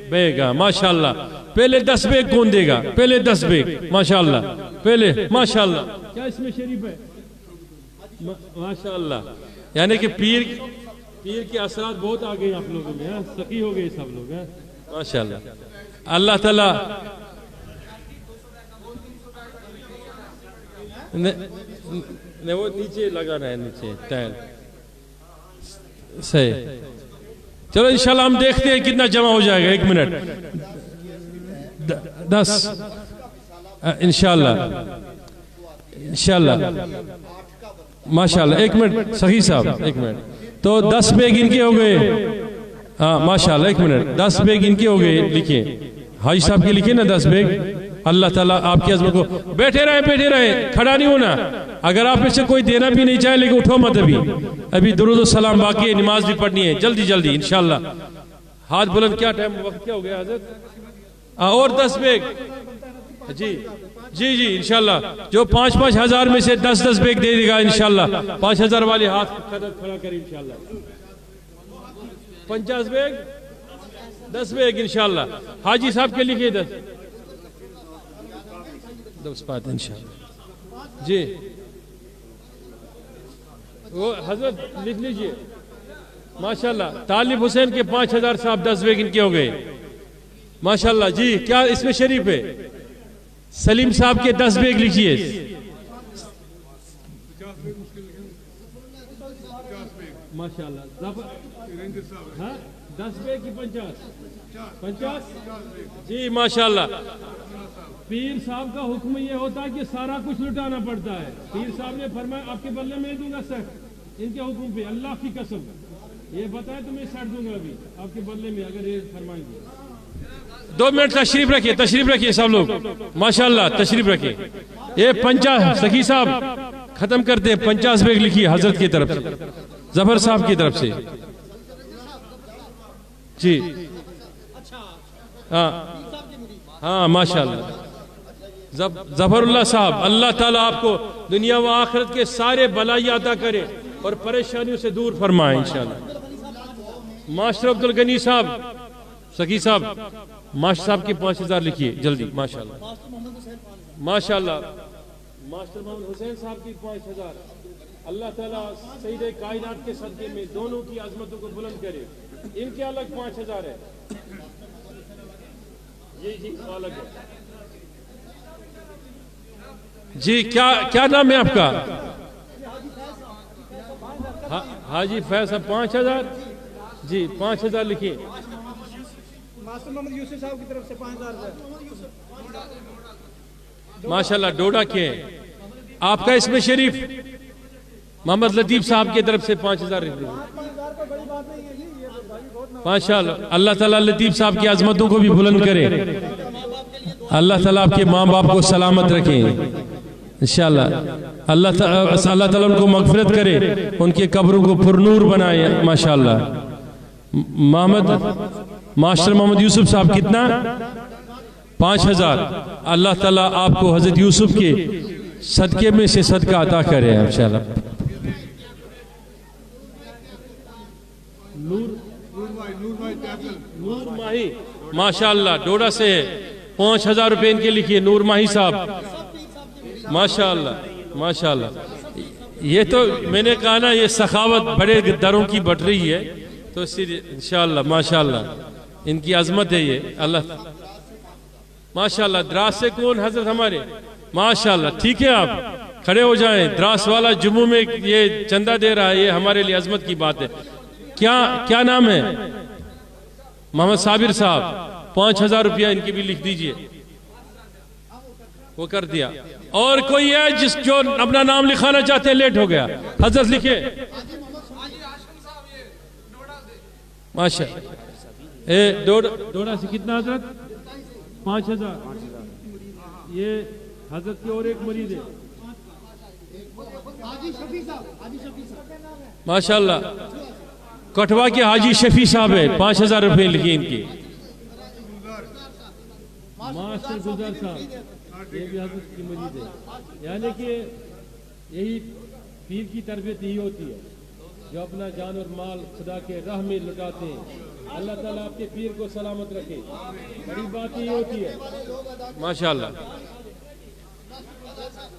بیگ ماشاءاللہ۔ پہلے 10 بیگ کون دے گا؟ پہلے 10 بیگ ماشاءاللہ، پہلے ماشاءاللہ۔ کیا اس میں شریف ہے؟ ماشاءاللہ، یعنی کہ پیر کے اثرات بہت آ گئے آپ لوگوں میں، سخی ہو گئے سب لوگ ہیں ماشاءاللہ۔ اللہ تعالیٰ وہ نیچے لگانا ہے، نیچے ٹائل صحیح۔ چلو انشاءاللہ ہم دیکھتے ہیں کتنا جمع ہو جائے گا، 1 منٹ 10 انشاءاللہ ماشاءاللہ 1 منٹ صحیح صاحب 1 منٹ۔ تو 10 بیگ ان کے ہو گئے، ہاں ماشاءاللہ 1 منٹ 10 بیگ ان کے ہو گئے، لکھیں حاجی صاحب کے لکھیں نا 10 بیگ۔ اللہ تعالیٰ آپ کی عظمت کو، بیٹھے رہیں کھڑا نہیں ہونا۔ اگر آپ میں سے کوئی دینا بھی نہیں چاہے لیکن اٹھو مت، ابھی درود و سلام باقی ہے، نماز بھی پڑھنی ہے، جلدی انشاءاللہ۔ ہاتھ بلند، کیا ٹائم وقت کیا ہو گیا حضرت؟ اور 10 بیگ جی انشاءاللہ۔ جو 5-5 ہزار میں سے 10 بیگ دے دے گا انشاءاللہ، 5,000 والے ہاتھ کھڑا کریں انشاءاللہ۔ 50 بیگ 10 بیگ انشاءاللہ۔ حاجی صاحب کے لکھے 10 بات انشاءاللہ جی۔ وہ حضرت لکھ لیجئے ماشاءاللہ۔ طالب حسین کے 5,000 صاحب 10 بیگ ان کے ہو گئے ماشاءاللہ جی۔ کیا اس میں شریف ہے؟ سلیم صاحب کے 10 بیگ لکھیے ماشاءاللہ۔ 10 بیگ کی 50 جی ماشاءاللہ۔ پیر صاحب کا حکم یہ ہوتا ہے کہ سارا کچھ لٹانا پڑتا ہے۔ پیر صاحب نے فرمایا آپ کے بدلے میں دوں گا سیٹ، ان کے حکم پہ اللہ کی قسم یہ بتائے تو میں سیٹ دوں گا ابھی آپ کے بدلے میں، اگر یہ فرمائیں گے۔ 2 منٹ تشریف رکھیے سب لوگ ماشاءاللہ، تشریف رکھیے۔ یہ 50 سخی صاحب ختم کرتے ہیں، 50 بیگ لکھیے حضرت کی طرف سے، ظفر صاحب کی طرف سے جی۔ ہاں ماشاءاللہ ظفر اللہ صاحب، اللہ تعالیٰ آپ کو دنیا و آخرت کے سارے بلائی عطا کرے اور پریشانیوں سے دور فرمائے انشاءاللہ۔ ماسٹر عبدالغنی صاحب سخی صاحب، ماسٹر صاحب کے 5,000 لکھیے جلدی ماشاءاللہ۔ ماشاءاللہ ماسٹر محمد حسین صاحب کی 5,000۔ اللہ تعالیٰ سید کائنات کے صدقے میں دونوں کی عظمتوں کو بلند کرے۔ ان کے الگ 5,000 ہے جی الگ ہے جی۔ کیا نام ہے آپ کا؟ حاجی فیض صاحب 5,000 جی 5,000 لکھیے۔ ماسٹر محمد یوسف صاحب کی طرف سے 5,000 ماشاءاللہ۔ ڈوڈا کے آپ کا اس میں شریف محمد لطیف صاحب کی طرف سے 5,000 ماشاءاللہ۔ اللہ تعالیٰ لطیف صاحب کی عظمتوں کو بھی بلند کرے، اللہ تعالیٰ آپ کے ماں باپ کو سلامت رکھیں انشاءاللہ۔ اللہ تعالیٰ ان کو مغفرت کرے، ان کے قبروں کو پرنور بنائے ماشاءاللہ۔ ماسٹر محمد یوسف صاحب کتنا؟ 5,000۔ اللہ تعالیٰ آپ کو حضرت یوسف کے صدقے میں سے صدقہ عطا کرے انشاءاللہ۔ نور ماہی ماشاءاللہ ڈوڈا سے 5,000 روپے ان کے لکھیے، نور ماہی صاحب ماشاءاللہ۔ یہ تو میں نے کہا نا، یہ سخاوت بڑے دروں کی بٹ رہی ہے، تو اسی لیے انشاءاللہ ماشاءاللہ ان کی عظمت ہے یہ۔ اللہ ماشاءاللہ۔ دراس سے کون حضرت ہمارے؟ ماشاءاللہ ٹھیک ہے، آپ کھڑے ہو جائیں۔ دراس والا جمعوں میں یہ چندہ دے رہا ہے، یہ ہمارے لیے عظمت کی بات ہے۔ کیا نام ہے؟ محمد صابر صاحب 5,000 روپیہ ان کی بھی لکھ دیجئے، وہ کر دیا۔ اور کوئی ہے جو اپنا نام لکھانا چاہتے ہیں؟ لیٹ ہو گیا، حضرت لکھے ماشاءاللہ۔ ڈوڈا سے کتنا حضرت؟ 5,000. یہ حضرت کی اور ایک مریض ہے ماشاءاللہ کٹھوا کے حاجی شفیع صاحب ہے. 5,000 روپے لکھیں ان کی. ماسٹر گلزار صاحب یہ بھی حضرت کی مریض ہے. یعنی کہ یہی پیر کی تربیت یہی ہوتی ہے جو اپنا جان اور مال خدا کے راہ میں لٹاتے ہیں. اللہ تعالیٰ آپ کے پیر کو سلامت رکھے. بڑی بات یہ ہوتی ہے ماشاءاللہ.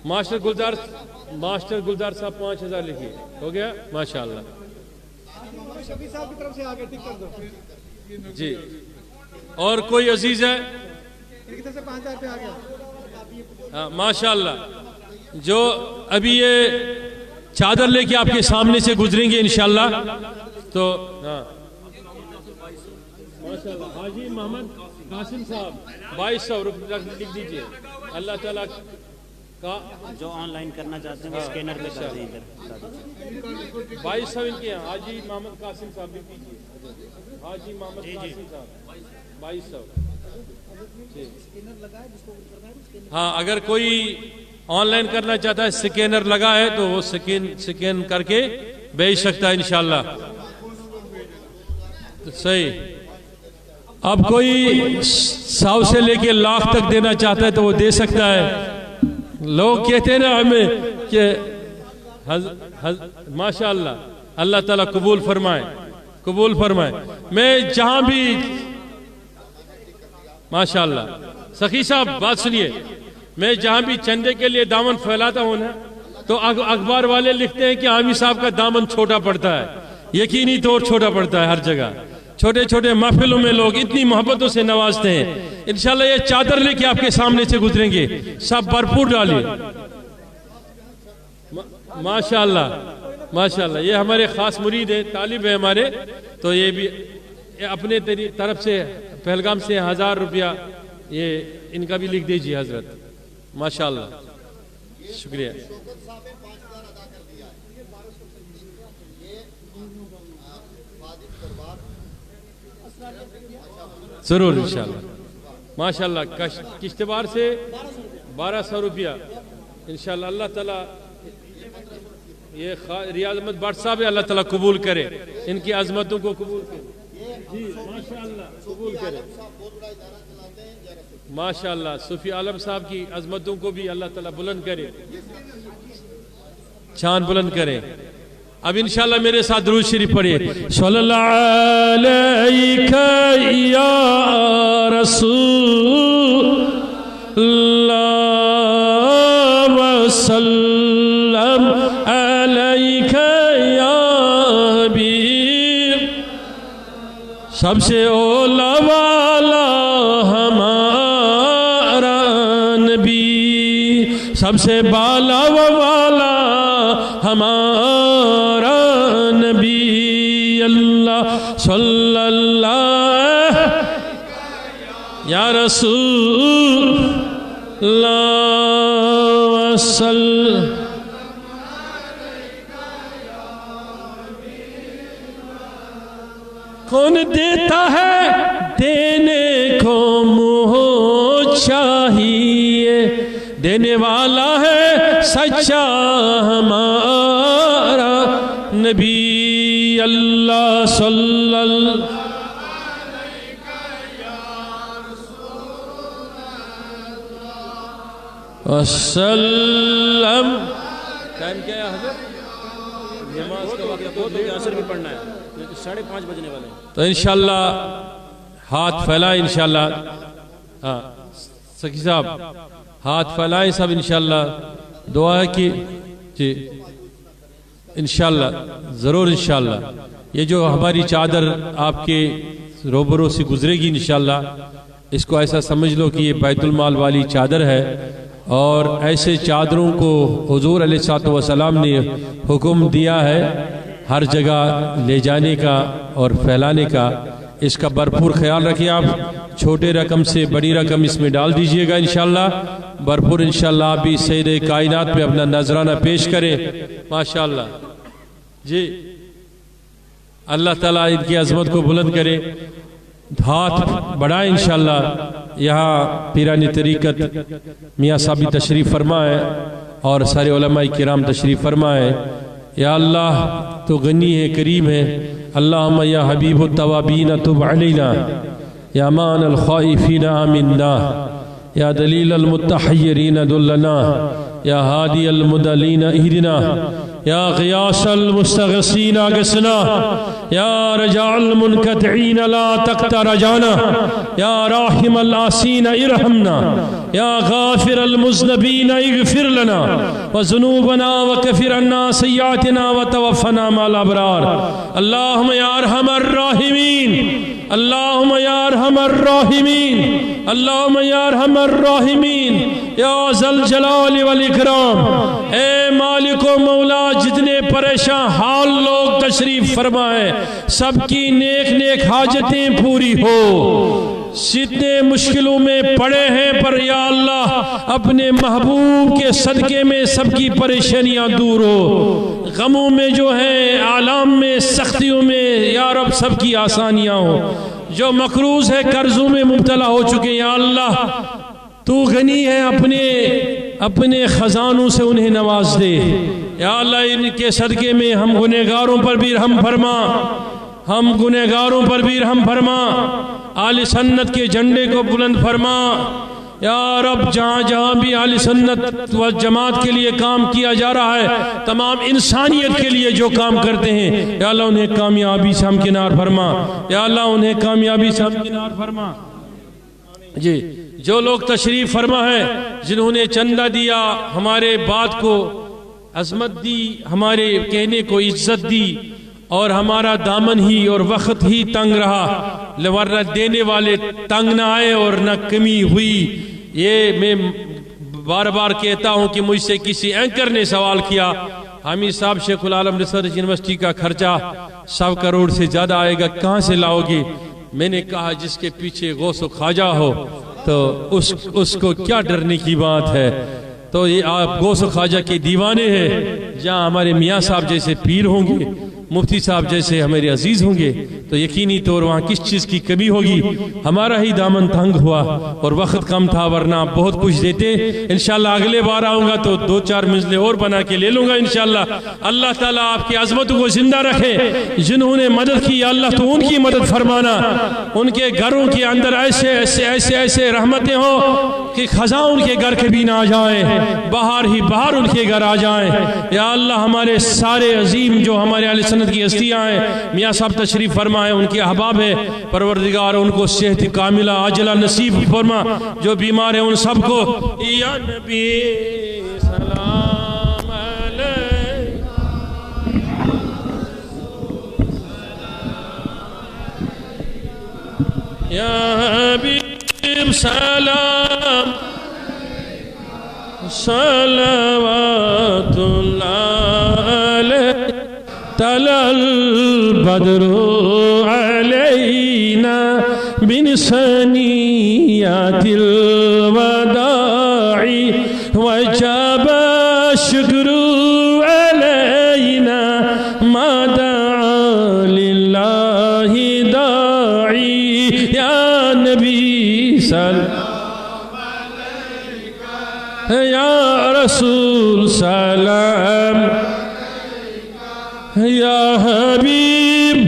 ماسٹر گلزار صاحب 5,000 لکھیے. ہو گیا ماشاءاللہ. شفیع صاحب کی طرف سے آگے ٹک کر دو. جی اور کوئی عزیز ہے؟ ان کی طرف سے 5,000 پہ آ گیا. ہاں ماشاءاللہ. جو ابھی یہ چادر لے کے آپ کے سامنے سے گزریں گے انشاءاللہ تو ہاں ماشاءاللہ. حاجی محمد قاسم صاحب 2,200 روپے لکھ دیجئے. اللہ تعالیٰ کا جو آن لائن کرنا چاہتے ہیں وہ اسکینر پہ کر دیں ادھر. 2,200 ان کے ہیں. حاجی محمد قاسم صاحب لکھ دیجئے. حاجی محمد قاسم صاحب 2,200. ہاں اگر کوئی آن لائن کرنا چاہتا ہے سکینر لگا ہے تو وہ سکین کر کے بھیج سکتا ہے انشاءاللہ. صحیح. اب کوئی 100 سے لے کے لاکھ تک دینا چاہتا ہے تو وہ دے سکتا ہے. لوگ کہتے ہیں نا ہمیں کہ ماشاءاللہ اللہ تعالیٰ قبول فرمائے. میں جہاں بھی ماشاءاللہ سخی صاحب بات سنیے. میں جہاں بھی چندے کے لیے دامن پھیلاتا ہوں نا تو اخبار والے لکھتے ہیں کہ عامی صاحب کا دامن چھوٹا پڑتا ہے. یقینی طور چھوٹا پڑتا ہے. ہر جگہ چھوٹے چھوٹے محفلوں میں لوگ اتنی محبتوں سے نوازتے ہیں. انشاءاللہ یہ چادر لے کے آپ کے سامنے سے گزریں گے. سب بھرپور ڈالیے. ماشاءاللہ یہ ہمارے خاص مرید ہیں, طالب ہیں ہمارے. تو یہ بھی اپنے طرف سے پہلگام سے 1,000 روپیہ یہ ان کا بھی لکھ دیجیے حضرت. ماشاءاللہ شکریہ. ضرور انشاءاللہ. ماشاءاللہ کشتواڑ سے 1,200 روپیہ انشاءاللہ. اللہ تعالیٰ یہ ریاض احمد بٹ صاحب اللہ تعالیٰ قبول کرے. ان کی عظمتوں کو قبول کرے. جی ماشاءاللہ قبول کرے. ماشاءاللہ صوفی عالم صاحب کی عظمتوں کو بھی اللہ تعالیٰ بلند کرے, شان بلند کرے. اب انشاءاللہ میرے ساتھ درود شریف پڑھیے. صلی اللہ علیکہ یا رسول اللہ وسلم علیکہ یا حبیب. سب سے اولا والا ہمارا نبی, سب سے بالا والا ہمارا نبی. اللہ صلی اللہ یا رسول اللہ وسلم. کون دیتا ہے دینے کو منہ چاہیے, دینے والا ہے سچا ہمارا نبی. اللہ صلی اللہ وسلم. ٹائم کیا ہے حضرت؟ نماز کا وقت عصر بھی پڑھنا ہے, 5:30 بجنے والے. تو انشاءاللہ ہاتھ پھیلائیں انشاءاللہ. ہاں سخی صاحب ہاتھ پھیلائیں سب انشاءاللہ. دعا ہے کہ جی انشاءاللہ ضرور انشاءاللہ یہ جو ہماری چادر آپ کے روبرو سے گزرے گی انشاءاللہ اس کو ایسا سمجھ لو کہ یہ بیت المال والی چادر ہے. اور ایسے چادروں کو حضور علیہ السلام نے حکم دیا ہے ہر جگہ لے جانے کا اور پھیلانے کا. اس کا بھرپور خیال رکھیں. آپ چھوٹے رقم سے بڑی رقم اس میں ڈال دیجئے گا انشاءاللہ. بھرپور انشاءاللہ آپ بھی سید کائنات پہ اپنا نذرانہ پیش کریں. ماشاءاللہ جی اللہ تعالیٰ ان کی عظمت کو بلند کرے. ہاتھ بڑھائیں انشاءاللہ. یہاں پیرانی طریقت میاں صاحب بھی تشریف فرمائے اور سارے علماء کرام تشریف فرمائے. یا اللہ تو غنی ہے، کریم ہے. اللہم یا حبیب التوابین تب علینا، یا مان الخائفین آمنا، یا دلیل المتحیرین دلنا، یا ہادی المدلین اہدنا، یا غیاث المستغیثین اغثنا، یا رجاء المنقطعین لا تقطع رجانا، یا راحم العاصین ارحمنا، یا غافر المذنبین اغفر لنا وذنوبنا وکفر عنا سیئاتنا وتوفنا مع الابرار. اللہم یا ارحم الراحمین، اللہم یا ارحم الراحمین، اللہم یا ارحم الراحمین، یا ذا الجلال والاکرام. اے مالک و مولا، جتنے پریشان حال لوگ تشریف فرمائے، سب کی نیک نیک حاجتیں پوری ہو. جتنے مشکلوں میں پڑے ہیں پر یا اللہ اپنے محبوب کے صدقے میں سب کی پریشانیاں دور ہو. غموں میں جو ہیں، آلام میں، سختیوں میں یا رب سب کی آسانیاں ہوں. جو مقروض ہے، قرضوں میں مبتلا ہو چکے، یا اللہ تو غنی ہے، اپنے خزانوں سے انہیں نواز دے. یا اللہ ان کے صدقے میں ہم گنہگاروں پر بھی رحم فرما، ہم گنہگاروں پر بھی رحم فرما. آل سنت کے جھنڈے کو بلند فرما. یا رب جہاں جہاں بھی اہل سنت و جماعت کے لیے کام کیا جا رہا ہے، تمام انسانیت کے لیے جو کام کرتے ہیں، یا اللہ انہیں کامیابی سے ہمکنار فرما. یا اللہ انہیں کامیابی سے ہمکنار فرما. جی جو لوگ تشریف فرما ہے، جنہوں نے چندہ دیا، ہمارے بات کو عظمت دی، ہمارے کہنے کو عزت دی، اور ہمارا دامن ہی اور وقت ہی تنگ رہا، ورنہ دینے والے تنگ نہ آئے اور نہ کمی ہوئی. یہ میں بار بار کہتا ہوں کہ مجھ سے کسی اینکر نے سوال کیا، حامد صاحب شیخ العالم ریسرچ یونیورسٹی کا خرچہ 100 کروڑ سے زیادہ آئے گا، کہاں سے لاؤ گے؟ میں نے کہا جس کے پیچھے غوث و خواجہ ہو تو اس کو کیا ڈرنے کی بات ہے. تو یہ آپ غوث و خواجہ کے دیوانے ہیں. جہاں ہمارے میاں صاحب جیسے پیر ہوں گے، مفتی صاحب جیسے ہمارے عزیز ہوں گے، تو یقینی طور وہاں کس چیز کی کمی ہوگی. ہمارا ہی دامن تنگ ہوا اور وقت کم تھا، ورنہ بہت کچھ دیتے. انشاءاللہ اگلے بار آؤں گا تو 2-4 منزلیں اور بنا کے لے لوں گا انشاءاللہ. اللہ تعالیٰ آپ کی عظمتوں کو زندہ رکھے. جنہوں نے مدد کی اللہ تو ان کی مدد فرمانا، ان کے گھروں کے اندر ایسے ایسے ایسے ایسے رحمتیں ہوں کہ خزاں ان کے گھر کبھی نہ آ جائیں، باہر ہی باہر ان کے گھر آ جائیں. یا اللہ ہمارے سارے عظیم جو ہمارے اہل سنت کی ہستیاں ہیں، میاں صاحب تشریف فرما ہے، ان کے احباب ہے، پروردگار ان کو صحت کاملہ عاجلہ نصیب فرما. جو بیمار ہیں ان سب کو یا نبی سلام علیک، یا حبیب سلام صلوات اللہ علیہ. طلع البدر علینا من ثنیات الوداع وجب الشکر علینا ما دعا للہ داعی. یا نبی سلام یا رسول سلام، یا حبیب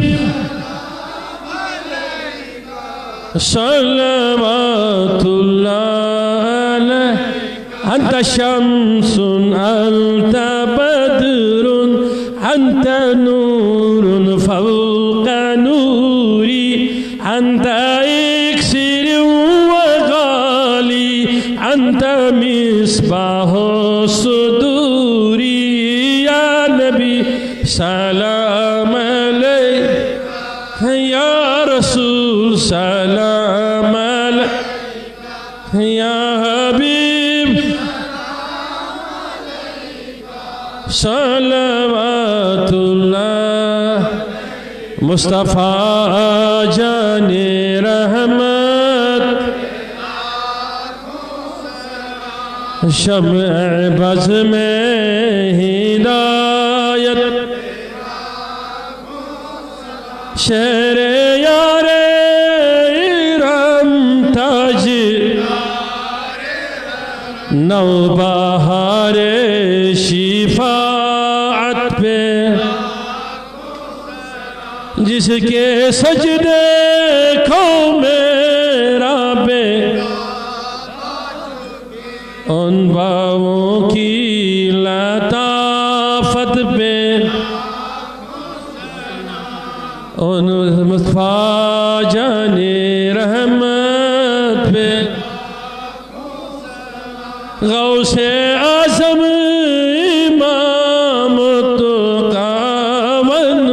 صلوات اللہ علیہ. انت شمس انت بدر انت نور فوق نوری انت اکسر وغالی انت مصباح صدوری. یا نبی سلام علیک، یا رسول سلام علیک، یا حبیب صلوات اللہ. مصطفیٰ جان رحمت شمع بز میں ہدایت، شہر یار نوبہار شفاعت پہ جس کے سجدے کو میرا بے ان باؤں کی لطافت پہ ان مصطفیٰ جانے رحمت پہ غوث اعظم امام تقامن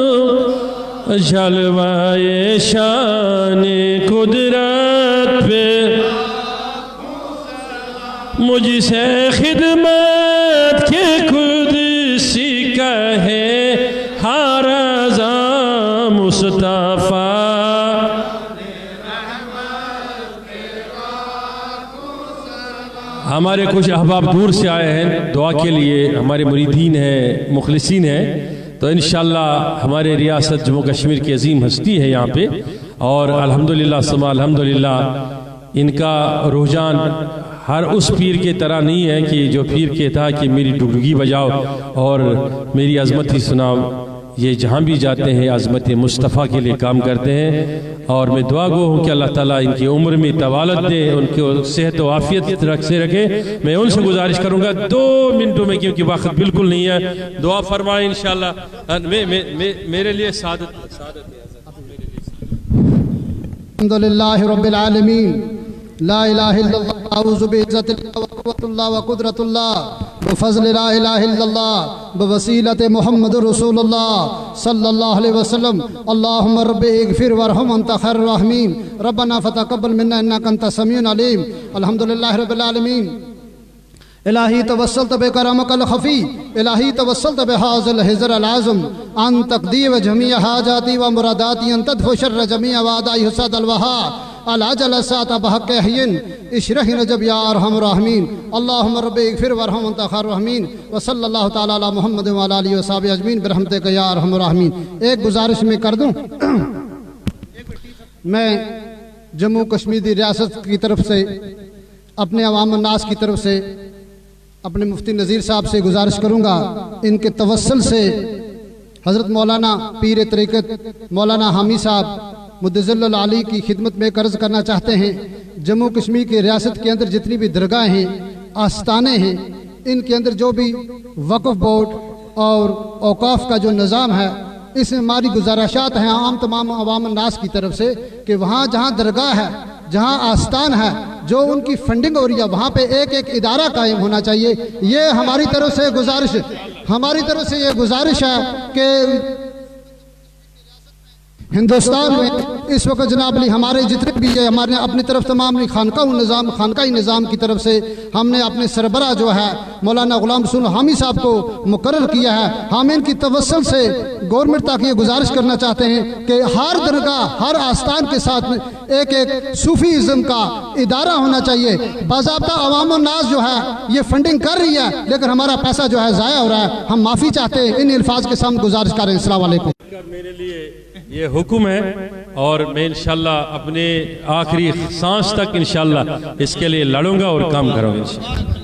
جلوائے شان قدرت پہ مجھ سے خدمت کے خود سی کہے ہر رضا مصطفیٰ ہمارے کچھ احباب دور سے آئے ہیں دعا کے لیے ہمارے مریدین ہیں مخلصین ہیں تو انشاءاللہ ہمارے ریاست جموں کشمیر کی عظیم ہستی ہے یہاں پہ اور الحمدللہ ثم الحمدللہ ان کا رجحان ہر اس پیر کے طرح نہیں ہے کہ جو پیر کہتا ہے کہ میری ڈگڈگی بجاؤ اور میری عظمت ہی سناؤ یہ جہاں بھی جاتے ہیں عظمت مصطفیٰ کے لیے کام کرتے ہیں اور میں دعا گو ہوں کہ اللہ تعالیٰ ان کی عمر میں طوالت دے ان کو صحت و عافیت سے رکھے میں ان سے گزارش کروں گا 2 منٹوں میں کیونکہ وقت بالکل نہیں ہے دعا فرمائیں انشاءاللہ میرے لیے سعادت الحمدللہ رب العالمین لا الہ الا اللہ اعوذ بعزت اللہ وقوت اللہ وقدرت اللہ بفضل لا الہ الا اللہ بوسیلت محمد رسول اللہ صلی اللہ علیہ وسلم اللہم رب اغفر ورحم انت خیر الراحمین ربنا فتقبل منا انک انت السمیع العلیم الحمدللہ رب العالمین الہی توسلت بکرمک الخفی الہی توسلت بحاظ الحضر العظم ان تقدیو جمیع حاجاتی و مراداتی ان تدفع شر جمیع وعدائی حسد الوہا العجل الساعة بحق حین اشرح نجب یا ارحم الراحمین اللہم رب اغفر ورحم انت خیر الراحمین وصلی اللہ تعالی علی محمد وعلی آلہ وصحبہ اجمعین برحمتک یا ارحم الراحمین ایک گزارش میں کر دوں میں جموں کشمیر ریاست کی طرف سے اپنے عوام الناس کی طرف سے اپنے مفتی نذیر صاحب سے گزارش کروں گا ان کے توسل سے حضرت مولانا پیر طریقت مولانا حامی صاحب مدظل العالی کی خدمت میں قرض کرنا چاہتے ہیں جموں کشمیر کی ریاست کے اندر جتنی بھی درگاہیں ہیں آستانے ہیں ان کے اندر جو بھی وقف بورڈ اور اوقاف کا جو نظام ہے اس میں ہماری گزارشات ہیں عام تمام عوام الناس کی طرف سے کہ وہاں جہاں درگاہ ہے جہاں آستان ہے جو ان کی فنڈنگ ہو رہی ہے وہاں پہ ایک ایک ادارہ قائم ہونا چاہیے یہ ہماری طرف سے گزارش ہے کہ ہندوستان میں اس وقت جناب علی ہمارے جتنے بھی ہے ہمارے اپنی طرف تمام خانقاہی نظام کی طرف سے ہم نے اپنے سربراہ جو ہے مولانا غلام رسول حامی صاحب کو مقرر کیا ہے ہم ان کی توسل سے گورنمنٹ تک یہ گزارش کرنا چاہتے ہیں کہ ہر درگاہ ہر آستان کے ساتھ ایک ایک صوفی ازم کا ادارہ ہونا چاہیے باضابطہ عوام الناس جو ہے یہ فنڈنگ کر رہی ہے لیکن ہمارا پیسہ جو ہے ضائع ہو رہا ہے ہم معافی چاہتے ہیں ان الفاظ کے سامنے گزارش کر رہے ہیں السلام علیکم میرے لیے یہ حکم ہے اور میں انشاءاللہ اپنے آخری سانس تک انشاءاللہ اس کے لیے لڑوں گا اور کام کروں گا انشاءاللہ